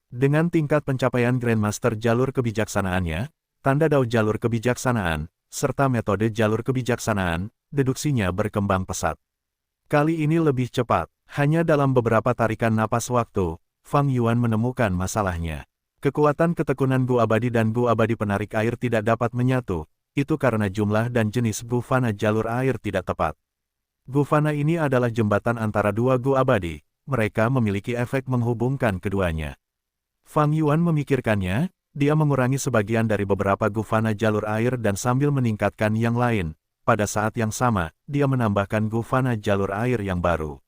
Dengan tingkat pencapaian Grandmaster jalur kebijaksanaannya, tanda dao jalur kebijaksanaan, serta metode jalur kebijaksanaan, deduksinya berkembang pesat. Kali ini lebih cepat, hanya dalam beberapa tarikan napas waktu, Fang Yuan menemukan masalahnya. Kekuatan ketekunan Gu Abadi dan Gu Abadi penarik air tidak dapat menyatu, itu karena jumlah dan jenis Gu Fana jalur air tidak tepat. Gu Fana ini adalah jembatan antara dua Gu Abadi, mereka memiliki efek menghubungkan keduanya. Fang Yuan memikirkannya, dia mengurangi sebagian dari beberapa Gu Fana jalur air dan sambil meningkatkan yang lain. Pada saat yang sama, dia menambahkan Gu Fana jalur air yang baru.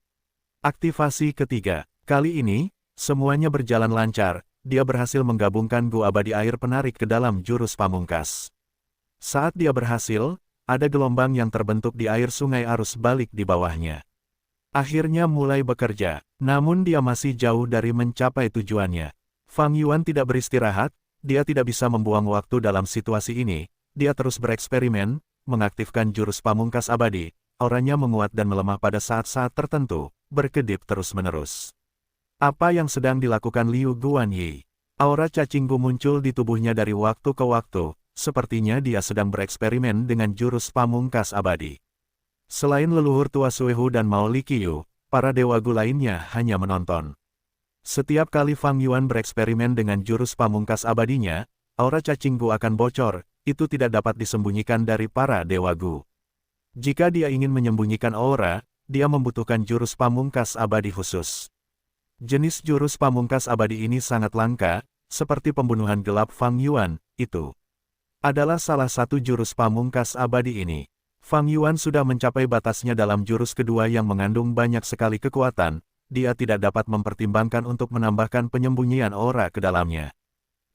Aktivasi ketiga. Kali ini, semuanya berjalan lancar, dia berhasil menggabungkan Gu Abadi air penarik ke dalam jurus pamungkas. Saat dia berhasil, ada gelombang yang terbentuk di air sungai arus balik di bawahnya. Akhirnya mulai bekerja, namun dia masih jauh dari mencapai tujuannya. Fang Yuan tidak beristirahat, dia tidak bisa membuang waktu dalam situasi ini, dia terus bereksperimen, mengaktifkan jurus pamungkas abadi, auranya menguat dan melemah pada saat-saat tertentu, berkedip terus-menerus. Apa yang sedang dilakukan Liu Guanyi? Aura cacing Gu muncul di tubuhnya dari waktu ke waktu, sepertinya dia sedang bereksperimen dengan jurus pamungkas abadi. Selain leluhur tua Suehu dan Mao Liqiu, para dewa Gu lainnya hanya menonton. Setiap kali Fang Yuan bereksperimen dengan jurus pamungkas abadinya, aura cacing Gu akan bocor, itu tidak dapat disembunyikan dari para dewa Gu. Jika dia ingin menyembunyikan aura, dia membutuhkan jurus pamungkas abadi khusus. Jenis jurus pamungkas abadi ini sangat langka, seperti pembunuhan gelap Fang Yuan, itu adalah salah satu jurus pamungkas abadi ini. Fang Yuan sudah mencapai batasnya dalam jurus kedua yang mengandung banyak sekali kekuatan, dia tidak dapat mempertimbangkan untuk menambahkan penyembunyian aura ke dalamnya.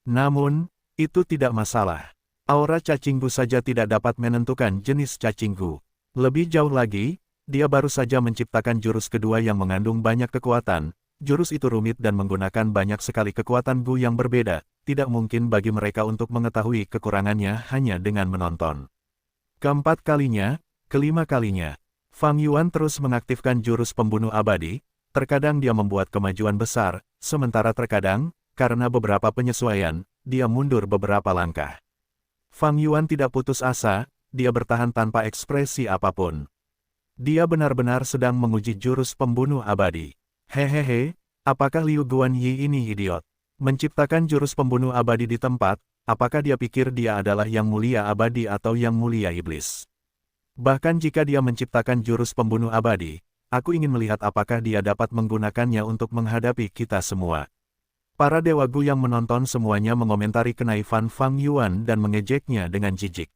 Namun, itu tidak masalah. Aura cacing Gu saja tidak dapat menentukan jenis cacing Gu. Lebih jauh lagi, dia baru saja menciptakan jurus kedua yang mengandung banyak kekuatan. Jurus itu rumit dan menggunakan banyak sekali kekuatan Gu yang berbeda. Tidak mungkin bagi mereka untuk mengetahui kekurangannya hanya dengan menonton. Keempat kalinya, kelima kalinya, Fang Yuan terus mengaktifkan jurus pembunuh abadi. Terkadang dia membuat kemajuan besar, sementara terkadang, karena beberapa penyesuaian, dia mundur beberapa langkah. Fang Yuan tidak putus asa, dia bertahan tanpa ekspresi apapun. Dia benar-benar sedang menguji jurus pembunuh abadi. Hehehe, apakah Liu Guanyi ini idiot? Menciptakan jurus pembunuh abadi di tempat, apakah dia pikir dia adalah yang mulia abadi atau yang mulia iblis? Bahkan jika dia menciptakan jurus pembunuh abadi, aku ingin melihat apakah dia dapat menggunakannya untuk menghadapi kita semua. Para dewa Gu yang menonton semuanya mengomentari kenaifan Fang Yuan dan mengejeknya dengan jijik.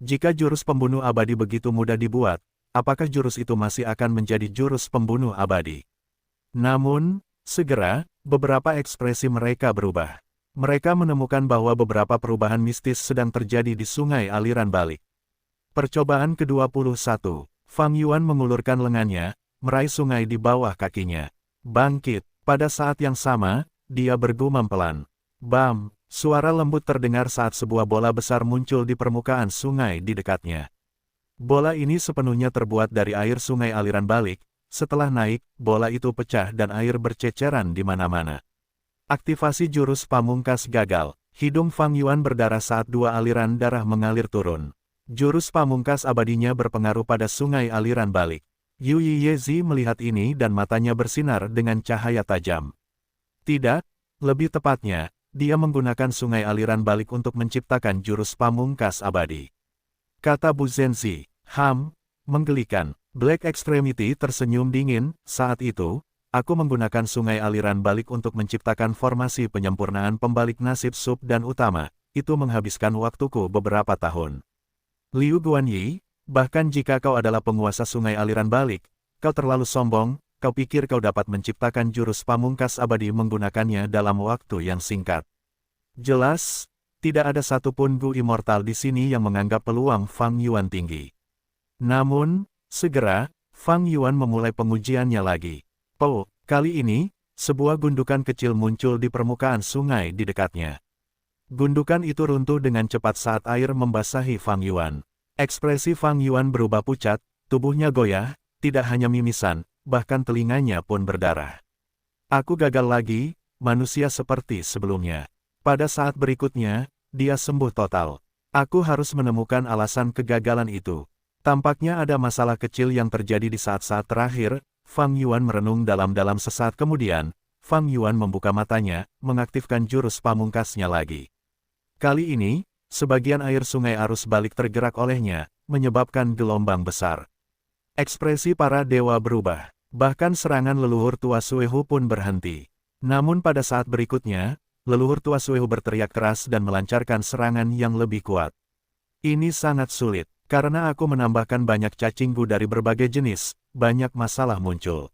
Jika jurus pembunuh abadi begitu mudah dibuat, apakah jurus itu masih akan menjadi jurus pembunuh abadi? Namun, segera, beberapa ekspresi mereka berubah. Mereka menemukan bahwa beberapa perubahan mistis sedang terjadi di sungai aliran balik. Percobaan ke-21, Fang Yuan mengulurkan lengannya, meraih sungai di bawah kakinya. Bangkit, pada saat yang sama, dia bergumam pelan. Bam, suara lembut terdengar saat sebuah bola besar muncul di permukaan sungai di dekatnya. Bola ini sepenuhnya terbuat dari air sungai aliran balik. Setelah naik, bola itu pecah dan air berceceran di mana-mana. Aktivasi jurus pamungkas gagal. Hidung Fang Yuan berdarah saat dua aliran darah mengalir turun. Jurus pamungkas abadinya berpengaruh pada sungai aliran balik. Yu Yezi melihat ini dan matanya bersinar dengan cahaya tajam. Tidak, lebih tepatnya, dia menggunakan sungai aliran balik untuk menciptakan jurus pamungkas abadi. Kata Bu Zenzi, menggelikan. Black Extremity tersenyum dingin, saat itu, aku menggunakan sungai aliran balik untuk menciptakan formasi penyempurnaan pembalik nasib sub dan utama, itu menghabiskan waktuku beberapa tahun. Liu Guanyi, bahkan jika kau adalah penguasa sungai aliran balik, kau terlalu sombong, kau pikir kau dapat menciptakan jurus pamungkas abadi menggunakannya dalam waktu yang singkat. Jelas, tidak ada satupun Gu immortal di sini yang menganggap peluang Fang Yuan tinggi. Namun, segera, Fang Yuan memulai pengujiannya lagi. Kali ini, sebuah gundukan kecil muncul di permukaan sungai di dekatnya. Gundukan itu runtuh dengan cepat saat air membasahi Fang Yuan. Ekspresi Fang Yuan berubah pucat, tubuhnya goyah, tidak hanya mimisan, bahkan telinganya pun berdarah. Aku gagal lagi, manusia seperti sebelumnya. Pada saat berikutnya, dia sembuh total. Aku harus menemukan alasan kegagalan itu. Tampaknya ada masalah kecil yang terjadi di saat-saat terakhir. Fang Yuan merenung dalam-dalam sesaat kemudian. Fang Yuan membuka matanya, mengaktifkan jurus pamungkasnya lagi. Kali ini, sebagian air sungai arus balik tergerak olehnya, menyebabkan gelombang besar. Ekspresi para dewa berubah. Bahkan serangan leluhur tua Suehu pun berhenti. Namun pada saat berikutnya, leluhur tua Suehu berteriak keras dan melancarkan serangan yang lebih kuat. Ini sangat sulit, karena aku menambahkan banyak cacinggu dari berbagai jenis, banyak masalah muncul.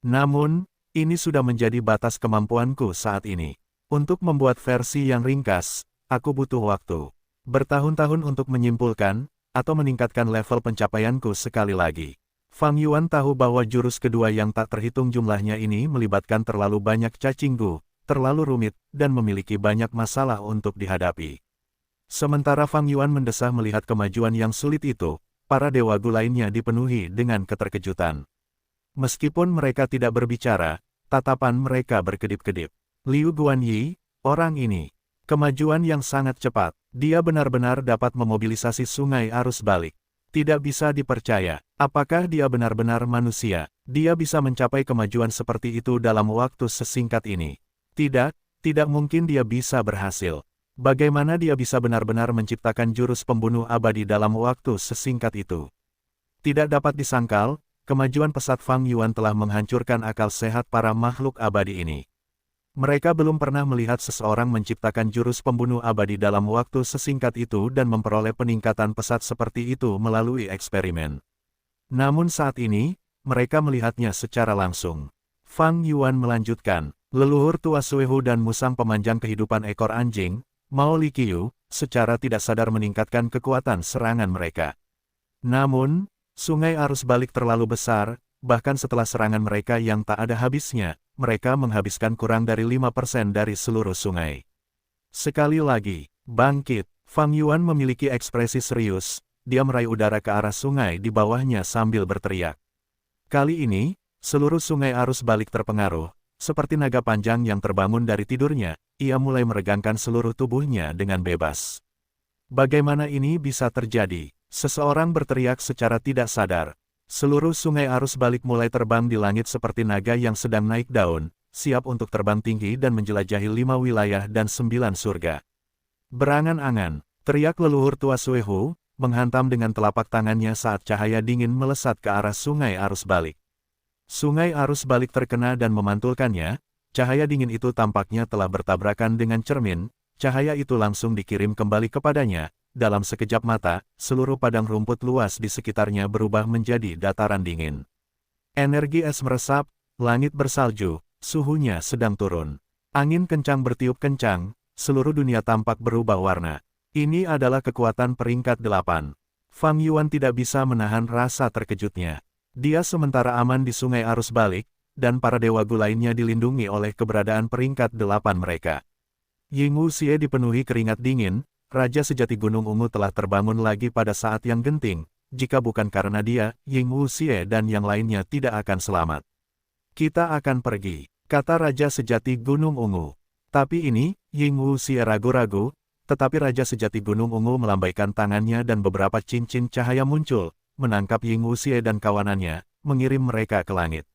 Namun, ini sudah menjadi batas kemampuanku saat ini. Untuk membuat versi yang ringkas, aku butuh waktu bertahun-tahun untuk menyimpulkan, atau meningkatkan level pencapaianku sekali lagi. Fang Yuan tahu bahwa jurus kedua yang tak terhitung jumlahnya ini melibatkan terlalu banyak cacinggu, terlalu rumit, dan memiliki banyak masalah untuk dihadapi. Sementara Fang Yuan mendesah melihat kemajuan yang sulit itu, para dewa gu lainnya dipenuhi dengan keterkejutan. Meskipun mereka tidak berbicara, tatapan mereka berkedip-kedip. Liu Guanyi, orang ini, kemajuan yang sangat cepat, dia benar-benar dapat memobilisasi sungai arus balik. Tidak bisa dipercaya, apakah dia benar-benar manusia? Dia bisa mencapai kemajuan seperti itu dalam waktu sesingkat ini. Tidak, tidak mungkin dia bisa berhasil. Bagaimana dia bisa benar-benar menciptakan jurus pembunuh abadi dalam waktu sesingkat itu? Tidak dapat disangkal, kemajuan pesat Fang Yuan telah menghancurkan akal sehat para makhluk abadi ini. Mereka belum pernah melihat seseorang menciptakan jurus pembunuh abadi dalam waktu sesingkat itu dan memperoleh peningkatan pesat seperti itu melalui eksperimen. Namun saat ini, mereka melihatnya secara langsung. Fang Yuan melanjutkan, leluhur tua Suehu dan musang pemanjang kehidupan ekor anjing, Mao Liqiu, secara tidak sadar meningkatkan kekuatan serangan mereka. Namun, sungai arus balik terlalu besar, bahkan setelah serangan mereka yang tak ada habisnya, mereka menghabiskan kurang dari 5% dari seluruh sungai. Sekali lagi, bangkit, Fang Yuan memiliki ekspresi serius, dia meraih udara ke arah sungai di bawahnya sambil berteriak. Kali ini, seluruh sungai arus balik terpengaruh, seperti naga panjang yang terbangun dari tidurnya, ia mulai meregangkan seluruh tubuhnya dengan bebas. Bagaimana ini bisa terjadi? Seseorang berteriak secara tidak sadar. Seluruh sungai arus balik mulai terbang di langit seperti naga yang sedang naik daun, siap untuk terbang tinggi dan menjelajahi 5 wilayah dan 9 surga. Berangan-angan, teriak leluhur tua Suehu, menghantam dengan telapak tangannya saat cahaya dingin melesat ke arah sungai arus balik. Sungai arus balik terkena dan memantulkannya, cahaya dingin itu tampaknya telah bertabrakan dengan cermin, cahaya itu langsung dikirim kembali kepadanya. Dalam sekejap mata, seluruh padang rumput luas di sekitarnya berubah menjadi dataran dingin. Energi es meresap, langit bersalju, suhunya sedang turun. Angin kencang bertiup kencang, seluruh dunia tampak berubah warna. Ini adalah kekuatan peringkat 8. Fang Yuan tidak bisa menahan rasa terkejutnya. Dia sementara aman di sungai arus balik, dan para dewa gu lainnya dilindungi oleh keberadaan peringkat 8 mereka. Ying Wuxie dipenuhi keringat dingin. Raja sejati Gunung Ungu telah terbangun lagi pada saat yang genting, jika bukan karena dia, Ying Wuxie dan yang lainnya tidak akan selamat. Kita akan pergi, kata Raja sejati Gunung Ungu. Tapi ini, Ying Wuxie ragu-ragu, tetapi Raja sejati Gunung Ungu melambaikan tangannya dan beberapa cincin cahaya muncul, menangkap Ying Wuxie dan kawanannya, mengirim mereka ke langit.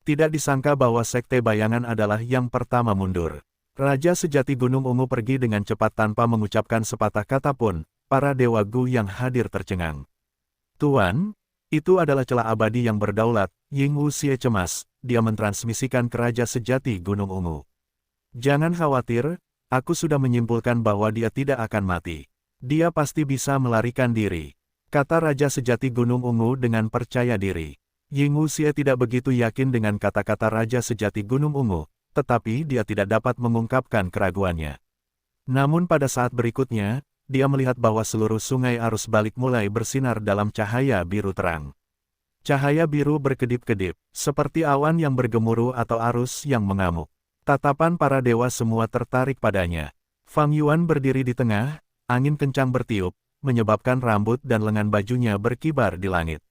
Tidak disangka bahwa Sekte Bayangan adalah yang pertama mundur. Raja sejati Gunung Ungu pergi dengan cepat tanpa mengucapkan sepatah kata pun, para dewa gu yang hadir tercengang. Tuan, itu adalah celah abadi yang berdaulat, Ying Wuxie cemas, dia mentransmisikan ke Raja sejati Gunung Ungu. Jangan khawatir, aku sudah menyimpulkan bahwa dia tidak akan mati. Dia pasti bisa melarikan diri, kata Raja sejati Gunung Ungu dengan percaya diri. Ying Wuxie tidak begitu yakin dengan kata-kata Raja sejati Gunung Ungu. Tetapi dia tidak dapat mengungkapkan keraguannya. Namun pada saat berikutnya, dia melihat bahwa seluruh sungai arus balik mulai bersinar dalam cahaya biru terang. Cahaya biru berkedip-kedip, seperti awan yang bergemuruh atau arus yang mengamuk. Tatapan para dewa semua tertarik padanya. Fang Yuan berdiri di tengah, angin kencang bertiup, menyebabkan rambut dan lengan bajunya berkibar di langit.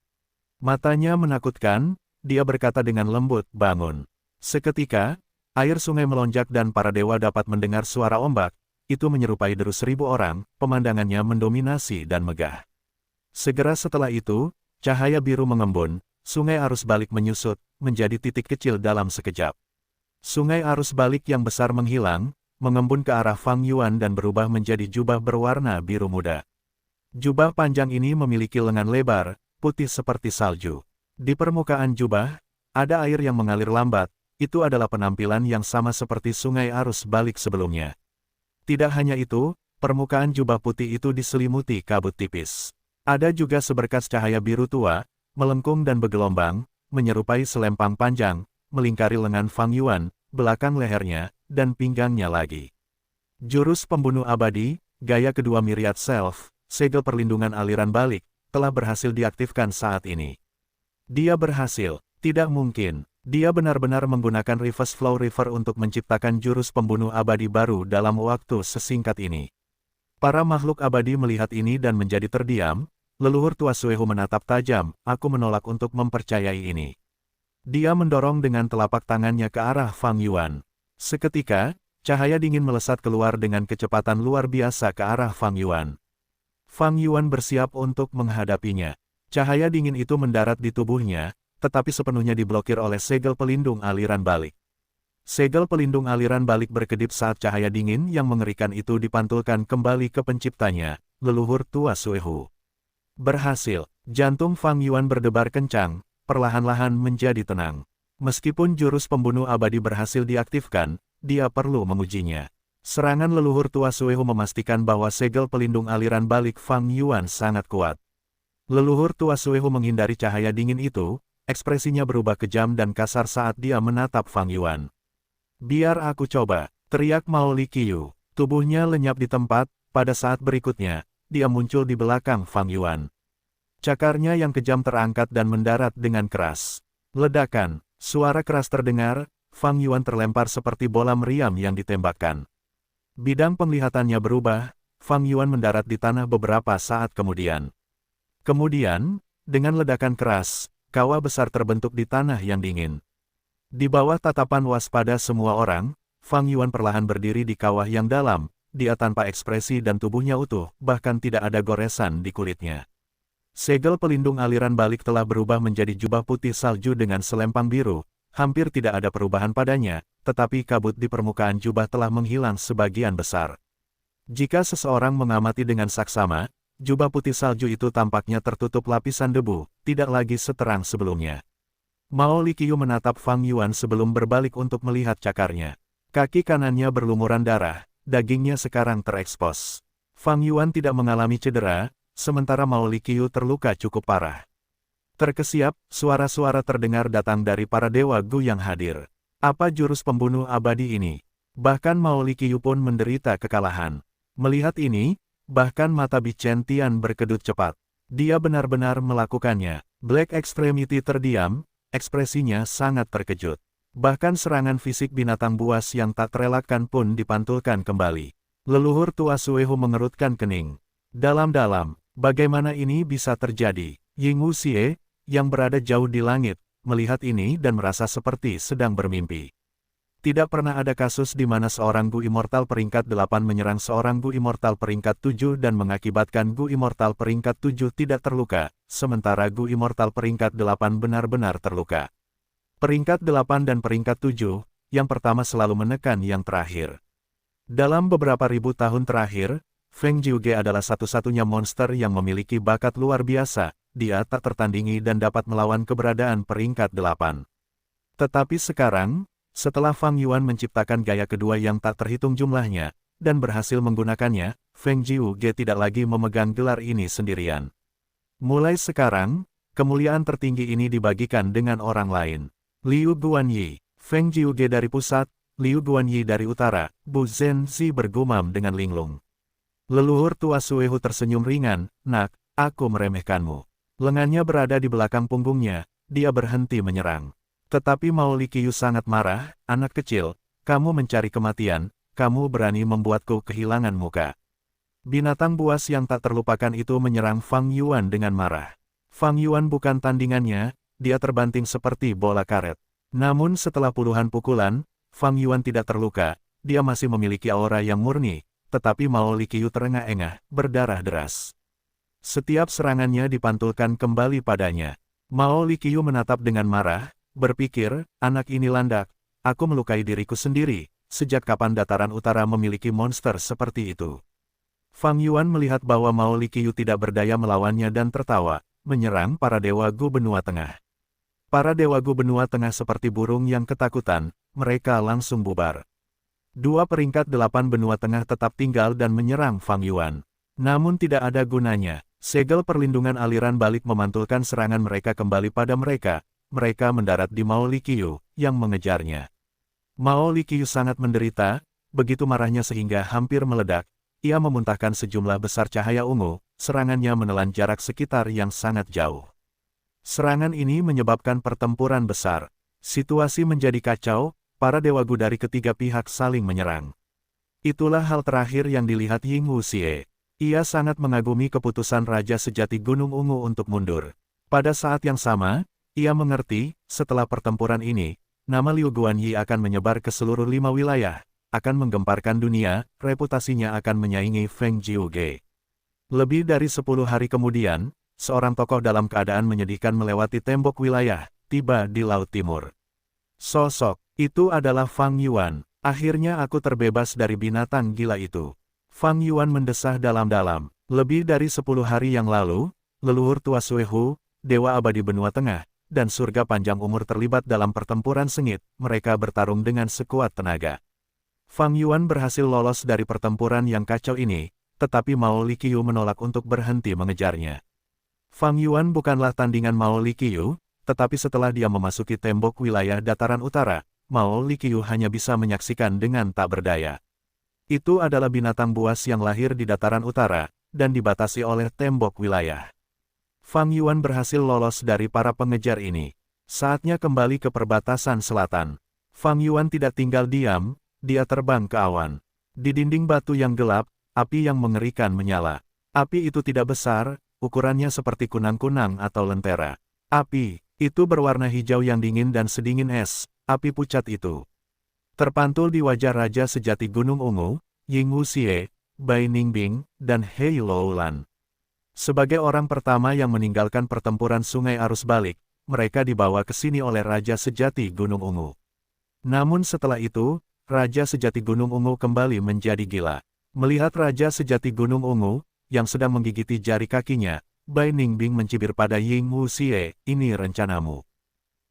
Matanya menakutkan, dia berkata dengan lembut, bangun. Seketika, Air sungai melonjak dan para dewa dapat mendengar suara ombak, itu menyerupai deru 1000 orang, pemandangannya mendominasi dan megah. Segera setelah itu, cahaya biru mengembun, sungai arus balik menyusut, menjadi titik kecil dalam sekejap. Sungai arus balik yang besar menghilang, mengembun ke arah Fang Yuan dan berubah menjadi jubah berwarna biru muda. Jubah panjang ini memiliki lengan lebar, putih seperti salju. Di permukaan jubah, ada air yang mengalir lambat, itu adalah penampilan yang sama seperti sungai arus balik sebelumnya. Tidak hanya itu, permukaan jubah putih itu diselimuti kabut tipis. Ada juga seberkas cahaya biru tua, melengkung dan bergelombang, menyerupai selempang panjang, melingkari lengan Fang Yuan, belakang lehernya, dan pinggangnya lagi. Jurus pembunuh abadi, gaya kedua Myriad Self, segel perlindungan aliran balik, telah berhasil diaktifkan saat ini. Dia berhasil, tidak mungkin. Dia benar-benar menggunakan Reverse Flow River untuk menciptakan jurus pembunuh abadi baru dalam waktu sesingkat ini. Para makhluk abadi melihat ini dan menjadi terdiam, leluhur tua Suehu menatap tajam, aku menolak untuk mempercayai ini. Dia mendorong dengan telapak tangannya ke arah Fang Yuan. Seketika, cahaya dingin melesat keluar dengan kecepatan luar biasa ke arah Fang Yuan. Fang Yuan bersiap untuk menghadapinya. Cahaya dingin itu mendarat di tubuhnya, tetapi sepenuhnya diblokir oleh segel pelindung aliran balik. Segel pelindung aliran balik berkedip saat cahaya dingin yang mengerikan itu dipantulkan kembali ke penciptanya, leluhur tua Suehu. Berhasil, jantung Fang Yuan berdebar kencang, perlahan-lahan menjadi tenang. Meskipun jurus pembunuh abadi berhasil diaktifkan, dia perlu mengujinya. Serangan leluhur tua Suehu memastikan bahwa segel pelindung aliran balik Fang Yuan sangat kuat. Leluhur tua Suehu menghindari cahaya dingin itu, ekspresinya berubah kejam dan kasar saat dia menatap Fang Yuan. Biar aku coba, teriak Mao Liqiu. Tubuhnya lenyap di tempat, pada saat berikutnya, dia muncul di belakang Fang Yuan. Cakarnya yang kejam terangkat dan mendarat dengan keras. Ledakan, suara keras terdengar, Fang Yuan terlempar seperti bola meriam yang ditembakkan. Bidang penglihatannya berubah, Fang Yuan mendarat di tanah beberapa saat kemudian. Kemudian, dengan ledakan keras, kawah besar terbentuk di tanah yang dingin. Di bawah tatapan waspada semua orang, Fang Yuan perlahan berdiri di kawah yang dalam, dia tanpa ekspresi dan tubuhnya utuh, bahkan tidak ada goresan di kulitnya. Segel pelindung aliran balik telah berubah menjadi jubah putih salju dengan selempang biru, hampir tidak ada perubahan padanya, tetapi kabut di permukaan jubah telah menghilang sebagian besar. Jika seseorang mengamati dengan saksama, jubah putih salju itu tampaknya tertutup lapisan debu, tidak lagi seterang sebelumnya. Mao Liqiu menatap Fang Yuan sebelum berbalik untuk melihat cakarnya. Kaki kanannya berlumuran darah, dagingnya sekarang terekspos. Fang Yuan tidak mengalami cedera, sementara Mao Liqiu terluka cukup parah. Terkesiap, suara-suara terdengar datang dari para dewa Gu yang hadir. Apa jurus pembunuh abadi ini? Bahkan Mao Liqiu pun menderita kekalahan. Melihat ini, bahkan mata Bichen Tian berkedut cepat. Dia benar-benar melakukannya. Black Extremity terdiam, ekspresinya sangat terkejut. Bahkan serangan fisik binatang buas yang tak terelakkan pun dipantulkan kembali. Leluhur tua Suehu mengerutkan kening. Dalam-dalam, bagaimana ini bisa terjadi? Ying Wuxie, yang berada jauh di langit, melihat ini dan merasa seperti sedang bermimpi. Tidak pernah ada kasus di mana seorang Gu Immortal peringkat 8 menyerang seorang Gu Immortal peringkat 7 dan mengakibatkan Gu Immortal peringkat 7 tidak terluka, sementara Gu Immortal peringkat 8 benar-benar terluka. Peringkat 8 dan peringkat 7, yang pertama selalu menekan yang terakhir. Dalam beberapa ribu tahun terakhir, Feng Jiuge adalah satu-satunya monster yang memiliki bakat luar biasa, dia tak tertandingi dan dapat melawan keberadaan peringkat 8. Tetapi sekarang, setelah Fang Yuan menciptakan gaya kedua yang tak terhitung jumlahnya, dan berhasil menggunakannya, Feng Jiuge tidak lagi memegang gelar ini sendirian. Mulai sekarang, kemuliaan tertinggi ini dibagikan dengan orang lain. Liu Guanyi, Feng Jiuge dari pusat, Liu Guanyi dari utara, Bu Zhenzi bergumam dengan linglung. Leluhur tua Suehu tersenyum ringan, nak, aku meremehkanmu. Lengannya berada di belakang punggungnya, dia berhenti menyerang. Tetapi Mao Liqiu sangat marah, anak kecil, kamu mencari kematian, kamu berani membuatku kehilangan muka. Binatang buas yang tak terlupakan itu menyerang Fang Yuan dengan marah. Fang Yuan bukan tandingannya, dia terbanting seperti bola karet. Namun setelah puluhan pukulan, Fang Yuan tidak terluka, dia masih memiliki aura yang murni, tetapi Mao Liqiu terengah-engah, berdarah deras. Setiap serangannya dipantulkan kembali padanya. Mao Liqiu menatap dengan marah, berpikir, anak ini landak, aku melukai diriku sendiri, sejak kapan dataran utara memiliki monster seperti itu. Fang Yuan melihat bahwa Mao Liqiu tidak berdaya melawannya dan tertawa, menyerang para dewa Gu Benua Tengah. Para dewa Gu Benua Tengah seperti burung yang ketakutan, mereka langsung bubar. Dua peringkat 8 Benua Tengah tetap tinggal dan menyerang Fang Yuan. Namun tidak ada gunanya, segel perlindungan aliran balik memantulkan serangan mereka kembali pada mereka. Mereka mendarat di Mao Liqiu, yang mengejarnya. Mao Liqiu sangat menderita, begitu marahnya sehingga hampir meledak. Ia memuntahkan sejumlah besar cahaya ungu, serangannya menelan jarak sekitar yang sangat jauh. Serangan ini menyebabkan pertempuran besar. Situasi menjadi kacau, para dewa Gu dari ketiga pihak saling menyerang. Itulah hal terakhir yang dilihat Ying Wuxie. Ia sangat mengagumi keputusan Raja Sejati Gunung Ungu untuk mundur. Pada saat yang sama, ia mengerti, setelah pertempuran ini, nama Liu Guanyi akan menyebar ke seluruh 5 wilayah, akan menggemparkan dunia, reputasinya akan menyaingi Feng Jiuge. Lebih dari 10 hari kemudian, seorang tokoh dalam keadaan menyedihkan melewati tembok wilayah, tiba di Laut Timur. Sosok itu adalah Fang Yuan. Akhirnya aku terbebas dari binatang gila itu. Fang Yuan mendesah dalam-dalam. Lebih dari 10 hari yang lalu, leluhur tua Suehu, Dewa Abadi Benua Tengah, dan surga panjang umur terlibat dalam pertempuran sengit. Mereka bertarung dengan sekuat tenaga. Fang Yuan berhasil lolos dari pertempuran yang kacau ini, tetapi Mao Liqiu menolak untuk berhenti mengejarnya. Fang Yuan bukanlah tandingan Mao Liqiu, tetapi setelah dia memasuki tembok wilayah dataran utara, Mao Liqiu hanya bisa menyaksikan dengan tak berdaya. Itu adalah binatang buas yang lahir di dataran utara, dan dibatasi oleh tembok wilayah. Fang Yuan berhasil lolos dari para pengejar ini. Saatnya kembali ke perbatasan selatan. Fang Yuan tidak tinggal diam, dia terbang ke awan. Di dinding batu yang gelap, api yang mengerikan menyala. Api itu tidak besar, ukurannya seperti kunang-kunang atau lentera. Api itu berwarna hijau yang dingin dan sedingin es, api pucat itu. Terpantul di wajah Raja Sejati Gunung Ungu, Ying Wuxie, Bai Ningbing, dan Hei Loulan. Sebagai orang pertama yang meninggalkan pertempuran sungai arus balik, mereka dibawa ke sini oleh Raja Sejati Gunung Ungu. Namun setelah itu, Raja Sejati Gunung Ungu kembali menjadi gila. Melihat Raja Sejati Gunung Ungu, yang sedang menggigiti jari kakinya, Bai Ningbing mencibir pada Ying Wuxie, ini rencanamu.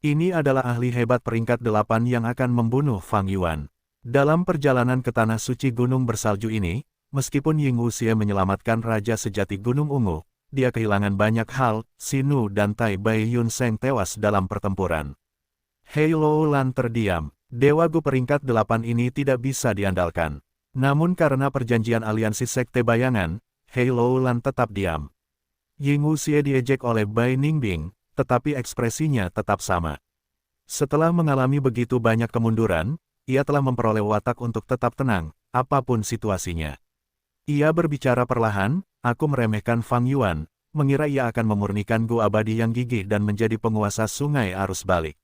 Ini adalah ahli hebat peringkat 8 yang akan membunuh Fang Yuan. Dalam perjalanan ke tanah suci gunung bersalju ini, meskipun Ying Wuxie menyelamatkan Raja Sejati Gunung Ungu, dia kehilangan banyak hal, Sinu dan Tai Bai Yun Seng tewas dalam pertempuran. Hei Loulan terdiam, Dewa Gu peringkat 8 ini tidak bisa diandalkan. Namun karena perjanjian aliansi Sekte Bayangan, Hei Loulan tetap diam. Ying Wuxie diejek oleh Bai Ningbing, tetapi ekspresinya tetap sama. Setelah mengalami begitu banyak kemunduran, ia telah memperoleh watak untuk tetap tenang, apapun situasinya. Ia berbicara perlahan, aku meremehkan Fang Yuan, mengira ia akan memurnikan Gu Abadi yang gigih dan menjadi penguasa sungai arus balik.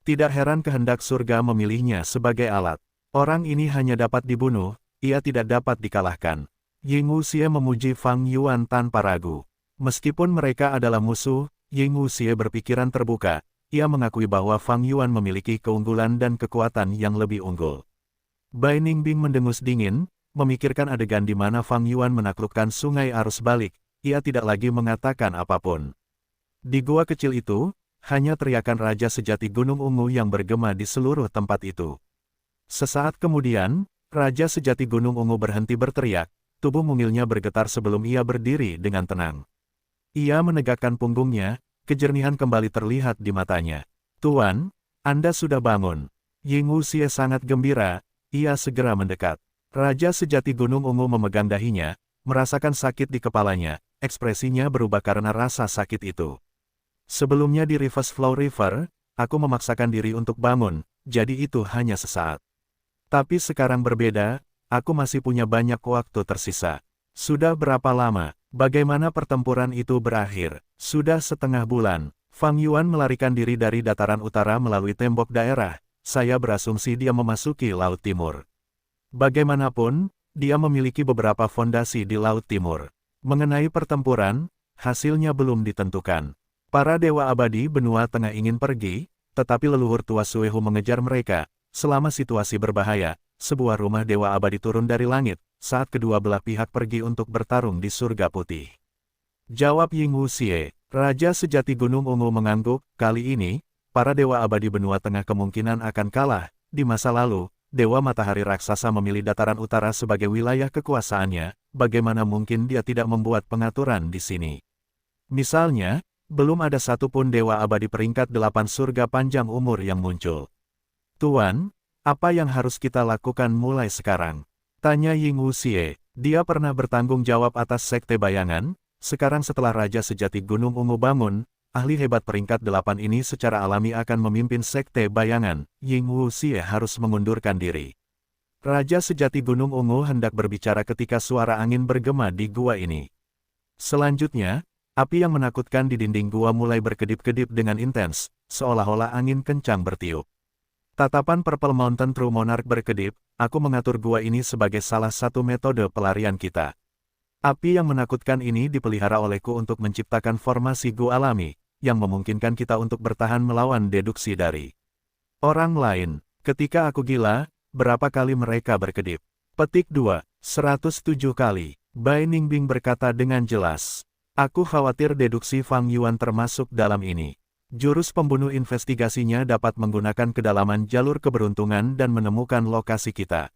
Tidak heran kehendak surga memilihnya sebagai alat. Orang ini hanya dapat dibunuh, ia tidak dapat dikalahkan. Ying Wuxie memuji Fang Yuan tanpa ragu. Meskipun mereka adalah musuh, Ying Wuxie berpikiran terbuka, ia mengakui bahwa Fang Yuan memiliki keunggulan dan kekuatan yang lebih unggul. Bai Ningbing mendengus dingin, memikirkan adegan di mana Fang Yuan menaklukkan sungai arus balik, ia tidak lagi mengatakan apapun. Di gua kecil itu, hanya teriakan Raja Sejati Gunung Ungu yang bergema di seluruh tempat itu. Sesaat kemudian, Raja Sejati Gunung Ungu berhenti berteriak, tubuh mungilnya bergetar sebelum ia berdiri dengan tenang. Ia menegakkan punggungnya, kejernihan kembali terlihat di matanya. Tuan, Anda sudah bangun. Ying Wuxie sangat gembira, ia segera mendekat. Raja Sejati Gunung Ungu memegang dahinya, merasakan sakit di kepalanya, ekspresinya berubah karena rasa sakit itu. Sebelumnya di Reverse Flow River, aku memaksakan diri untuk bangun, jadi itu hanya sesaat. Tapi sekarang berbeda, aku masih punya banyak waktu tersisa. Sudah berapa lama? Bagaimana pertempuran itu berakhir? Sudah setengah bulan. Fang Yuan melarikan diri dari dataran utara melalui tembok daerah, saya berasumsi dia memasuki Laut Timur. Bagaimanapun, dia memiliki beberapa fondasi di Laut Timur. Mengenai pertempuran, hasilnya belum ditentukan. Para Dewa Abadi benua tengah ingin pergi, tetapi leluhur tua Suehu mengejar mereka. Selama situasi berbahaya, sebuah rumah Dewa Abadi turun dari langit, saat kedua belah pihak pergi untuk bertarung di Surga Putih. Jawab Ying Wuxie, Raja Sejati Gunung Ungu mengangguk, kali ini, para Dewa Abadi benua tengah kemungkinan akan kalah. Di masa lalu, Dewa Matahari Raksasa memilih dataran utara sebagai wilayah kekuasaannya, bagaimana mungkin dia tidak membuat pengaturan di sini? Misalnya, belum ada satupun Dewa Abadi peringkat 8 surga panjang umur yang muncul. Tuan, apa yang harus kita lakukan mulai sekarang? Tanya Ying Wuxie. Dia pernah bertanggung jawab atas Sekte Bayangan. Sekarang setelah Raja Sejati Gunung Ungu bangun, ahli hebat peringkat 8 ini secara alami akan memimpin Sekte Bayangan. Ying Wuxie harus mengundurkan diri. Raja Sejati Gunung Ungu hendak berbicara ketika suara angin bergema di gua ini. Selanjutnya, api yang menakutkan di dinding gua mulai berkedip-kedip dengan intens, seolah-olah angin kencang bertiup. Tatapan Purple Mountain True Monarch berkedip, aku mengatur gua ini sebagai salah satu metode pelarian kita. Api yang menakutkan ini dipelihara olehku untuk menciptakan formasi gua alami, yang memungkinkan kita untuk bertahan melawan deduksi dari orang lain. Ketika aku gila, berapa kali mereka berkedip? Petik 2, 107 kali. Bai Ningbing berkata dengan jelas. Aku khawatir deduksi Fang Yuan termasuk dalam ini. Jurus pembunuh investigasinya dapat menggunakan kedalaman jalur keberuntungan dan menemukan lokasi kita.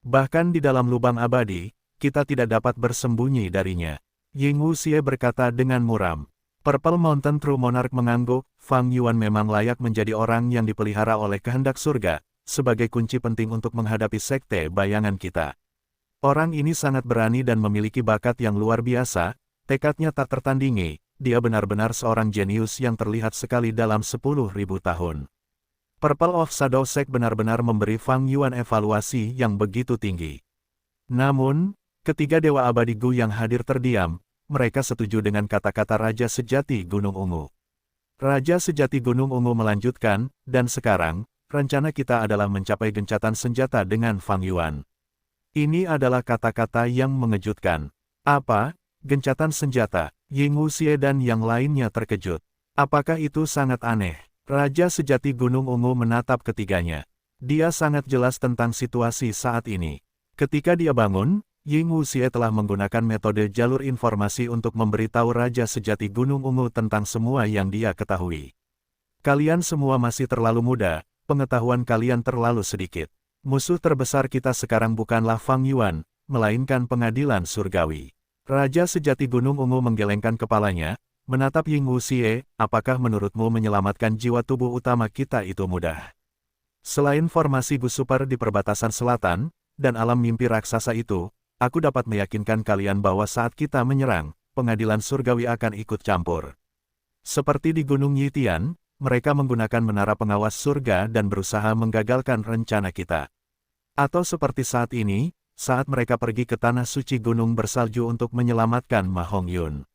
Bahkan di dalam lubang abadi, kita tidak dapat bersembunyi darinya. Ying Wuxie berkata dengan muram. Purple Mountain True Monarch mengangguk, Fang Yuan memang layak menjadi orang yang dipelihara oleh kehendak surga, sebagai kunci penting untuk menghadapi Sekte Bayangan kita. Orang ini sangat berani dan memiliki bakat yang luar biasa, tekadnya tak tertandingi, dia benar-benar seorang jenius yang terlihat sekali dalam 10.000 tahun. Purple of Shadow Sect benar-benar memberi Fang Yuan evaluasi yang begitu tinggi. Namun, ketiga Dewa Abadi Gu yang hadir terdiam, mereka setuju dengan kata-kata Raja Sejati Gunung Ungu. Raja Sejati Gunung Ungu melanjutkan, dan sekarang, rencana kita adalah mencapai gencatan senjata dengan Fang Yuan. Ini adalah kata-kata yang mengejutkan. Apa? Gencatan senjata? Ying Wuxie dan yang lainnya terkejut. Apakah itu sangat aneh? Raja Sejati Gunung Ungu menatap ketiganya. Dia sangat jelas tentang situasi saat ini. Ketika dia bangun, Ying Wuxie telah menggunakan metode jalur informasi untuk memberitahu Raja Sejati Gunung Ungu tentang semua yang dia ketahui. Kalian semua masih terlalu muda, pengetahuan kalian terlalu sedikit. Musuh terbesar kita sekarang bukanlah Fang Yuan, melainkan pengadilan surgawi. Raja Sejati Gunung Ungu menggelengkan kepalanya, menatap Ying Wuxie, apakah menurutmu menyelamatkan jiwa tubuh utama kita itu mudah? Selain formasi Gu Super di perbatasan selatan, dan alam mimpi raksasa itu, aku dapat meyakinkan kalian bahwa saat kita menyerang, pengadilan surgawi akan ikut campur. Seperti di Gunung Yitian, mereka menggunakan menara pengawas surga dan berusaha menggagalkan rencana kita. Atau seperti saat ini, saat mereka pergi ke tanah suci gunung bersalju untuk menyelamatkan Ma Hongyun.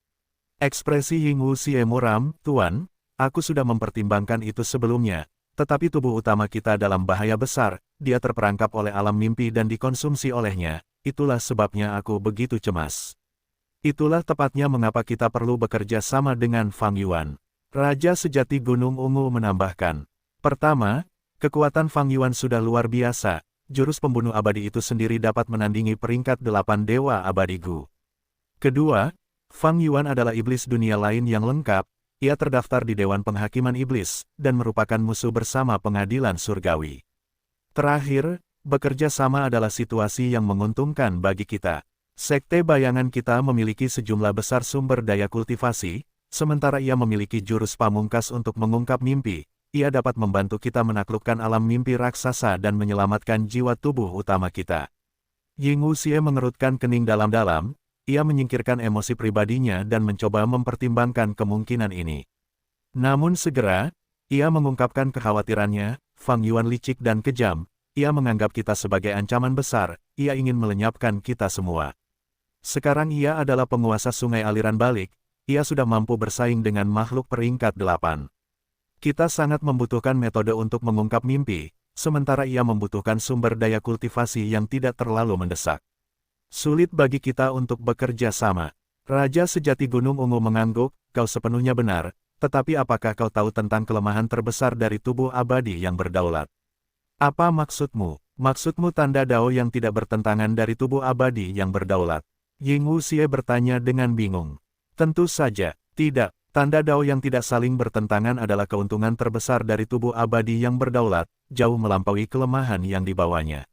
Ekspresi Ying Wuxie muram, Tuan, aku sudah mempertimbangkan itu sebelumnya, tetapi tubuh utama kita dalam bahaya besar, dia terperangkap oleh alam mimpi dan dikonsumsi olehnya, itulah sebabnya aku begitu cemas. Itulah tepatnya mengapa kita perlu bekerja sama dengan Fang Yuan. Raja Sejati Gunung Ungu menambahkan. Pertama, kekuatan Fang Yuan sudah luar biasa. Jurus pembunuh abadi itu sendiri dapat menandingi peringkat 8 Dewa Abadi Gu. Kedua, Fang Yuan adalah iblis dunia lain yang lengkap, ia terdaftar di Dewan Penghakiman Iblis, dan merupakan musuh bersama pengadilan surgawi. Terakhir, bekerja sama adalah situasi yang menguntungkan bagi kita. Sekte Bayangan kita memiliki sejumlah besar sumber daya kultivasi, sementara ia memiliki jurus pamungkas untuk mengungkap mimpi. Ia dapat membantu kita menaklukkan alam mimpi raksasa dan menyelamatkan jiwa tubuh utama kita. Ying Wuxie mengerutkan kening dalam-dalam, ia menyingkirkan emosi pribadinya dan mencoba mempertimbangkan kemungkinan ini. Namun segera, ia mengungkapkan kekhawatirannya, Fang Yuan licik dan kejam, ia menganggap kita sebagai ancaman besar, ia ingin melenyapkan kita semua. Sekarang ia adalah penguasa sungai aliran balik, ia sudah mampu bersaing dengan makhluk peringkat 8. Kita sangat membutuhkan metode untuk mengungkap mimpi, sementara ia membutuhkan sumber daya kultivasi yang tidak terlalu mendesak. Sulit bagi kita untuk bekerja sama. Raja sejati Gunung Ungu mengangguk, kau sepenuhnya benar, tetapi apakah kau tahu tentang kelemahan terbesar dari tubuh abadi yang berdaulat? Apa maksudmu? Maksudmu tanda dao yang tidak bertentangan dari tubuh abadi yang berdaulat? Ying Wuxie bertanya dengan bingung. Tentu saja, tidak. Tanda dao yang tidak saling bertentangan adalah keuntungan terbesar dari tubuh abadi yang berdaulat, jauh melampaui kelemahan yang dibawanya.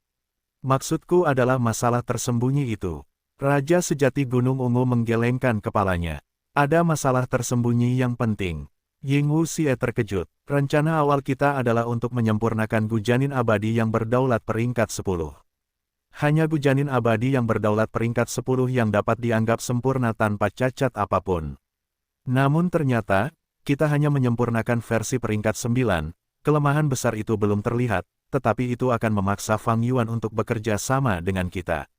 Maksudku adalah masalah tersembunyi itu. Raja sejati Gunung Ungu menggelengkan kepalanya. Ada masalah tersembunyi yang penting. Ying Wuxie terkejut. Rencana awal kita adalah untuk menyempurnakan Gujanin abadi yang berdaulat peringkat 10. Hanya Gujanin abadi yang berdaulat peringkat 10 yang dapat dianggap sempurna tanpa cacat apapun. Namun ternyata, kita hanya menyempurnakan versi peringkat 9, kelemahan besar itu belum terlihat, tetapi itu akan memaksa Fang Yuan untuk bekerja sama dengan kita.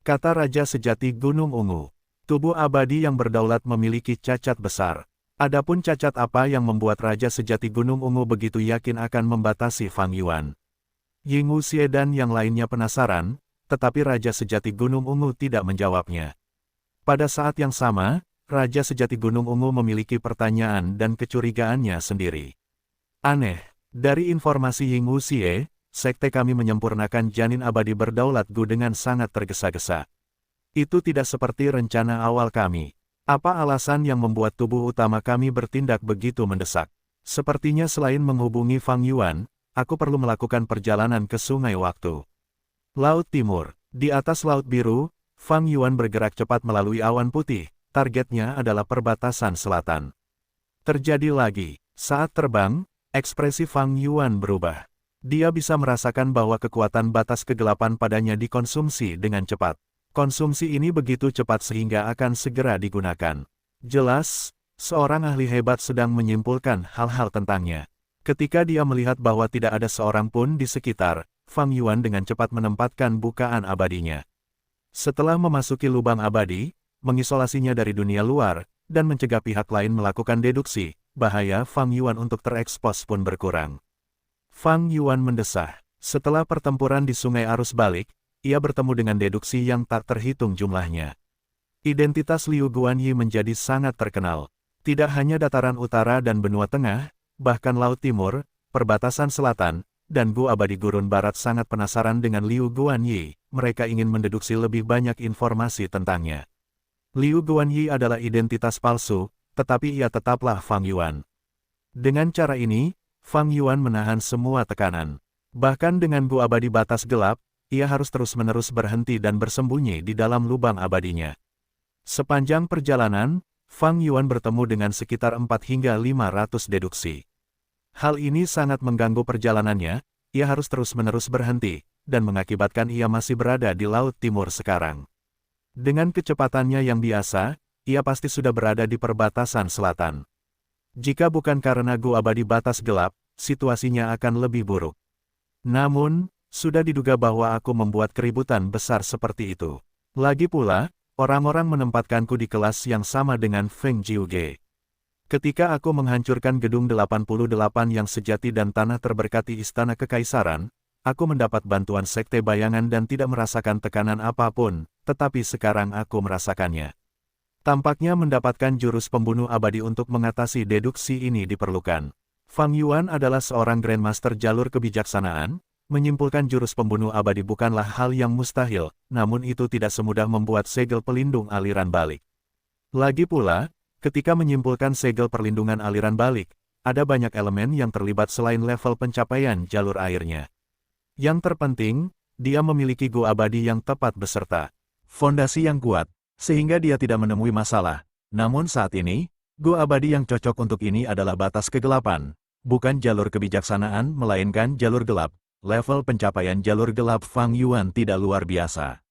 Kata Raja sejati Gunung Ungu, tubuh abadi yang berdaulat memiliki cacat besar. Adapun cacat apa yang membuat Raja sejati Gunung Ungu begitu yakin akan membatasi Fang Yuan? Ying Wuxie dan yang lainnya penasaran, tetapi Raja sejati Gunung Ungu tidak menjawabnya. Pada saat yang sama, Raja sejati Gunung Ungu memiliki pertanyaan dan kecurigaannya sendiri. Aneh, dari informasi Ying Wuxie, sekte kami menyempurnakan janin abadi berdaulat Gu dengan sangat tergesa-gesa. Itu tidak seperti rencana awal kami. Apa alasan yang membuat tubuh utama kami bertindak begitu mendesak? Sepertinya selain menghubungi Fang Yuan, aku perlu melakukan perjalanan ke Sungai Waktu. Laut Timur. Di atas Laut Biru, Fang Yuan bergerak cepat melalui awan putih. Targetnya adalah perbatasan selatan. Terjadi lagi. Saat terbang, ekspresi Fang Yuan berubah. Dia bisa merasakan bahwa kekuatan batas kegelapan padanya dikonsumsi dengan cepat. Konsumsi ini begitu cepat sehingga akan segera digunakan. Jelas, seorang ahli hebat sedang menyimpulkan hal-hal tentangnya. Ketika dia melihat bahwa tidak ada seorang pun di sekitar, Fang Yuan dengan cepat menempatkan bukaan abadinya. Setelah memasuki lubang abadi, mengisolasinya dari dunia luar, dan mencegah pihak lain melakukan deduksi, bahaya Fang Yuan untuk terekspos pun berkurang. Fang Yuan mendesah. Setelah pertempuran di Sungai Arus Balik, ia bertemu dengan deduksi yang tak terhitung jumlahnya. Identitas Liu Guanyi menjadi sangat terkenal. Tidak hanya dataran utara dan benua tengah, bahkan Laut Timur, perbatasan selatan, dan Gu Abadi Gurun Barat sangat penasaran dengan Liu Guanyi. Mereka ingin mendeduksi lebih banyak informasi tentangnya. Liu Guanyi adalah identitas palsu, tetapi ia tetaplah Fang Yuan. Dengan cara ini, Fang Yuan menahan semua tekanan. Bahkan dengan Gu Abadi batas gelap, ia harus terus-menerus berhenti dan bersembunyi di dalam lubang abadinya. Sepanjang perjalanan, Fang Yuan bertemu dengan sekitar 4 hingga 500 deduksi. Hal ini sangat mengganggu perjalanannya, ia harus terus-menerus berhenti, dan mengakibatkan ia masih berada di Laut Timur sekarang. Dengan kecepatannya yang biasa, ia pasti sudah berada di perbatasan selatan. Jika bukan karena Gu Abadi batas gelap, situasinya akan lebih buruk. Namun, sudah diduga bahwa aku membuat keributan besar seperti itu. Lagi pula, orang-orang menempatkanku di kelas yang sama dengan Feng Jiuge. Ketika aku menghancurkan gedung 88 yang sejati dan tanah terberkati Istana Kekaisaran, aku mendapat bantuan sekte bayangan dan tidak merasakan tekanan apapun, tetapi sekarang aku merasakannya. Tampaknya mendapatkan jurus pembunuh abadi untuk mengatasi deduksi ini diperlukan. Fang Yuan adalah seorang Grandmaster jalur kebijaksanaan. Menyimpulkan jurus pembunuh abadi bukanlah hal yang mustahil, namun itu tidak semudah membuat segel pelindung aliran balik. Lagi pula, ketika menyimpulkan segel perlindungan aliran balik, ada banyak elemen yang terlibat selain level pencapaian jalur airnya. Yang terpenting, dia memiliki Gu abadi yang tepat beserta fondasi yang kuat, sehingga dia tidak menemui masalah. Namun saat ini, Gu abadi yang cocok untuk ini adalah batas kegelapan, bukan jalur kebijaksanaan melainkan jalur gelap. Level pencapaian jalur gelap Fang Yuan tidak luar biasa.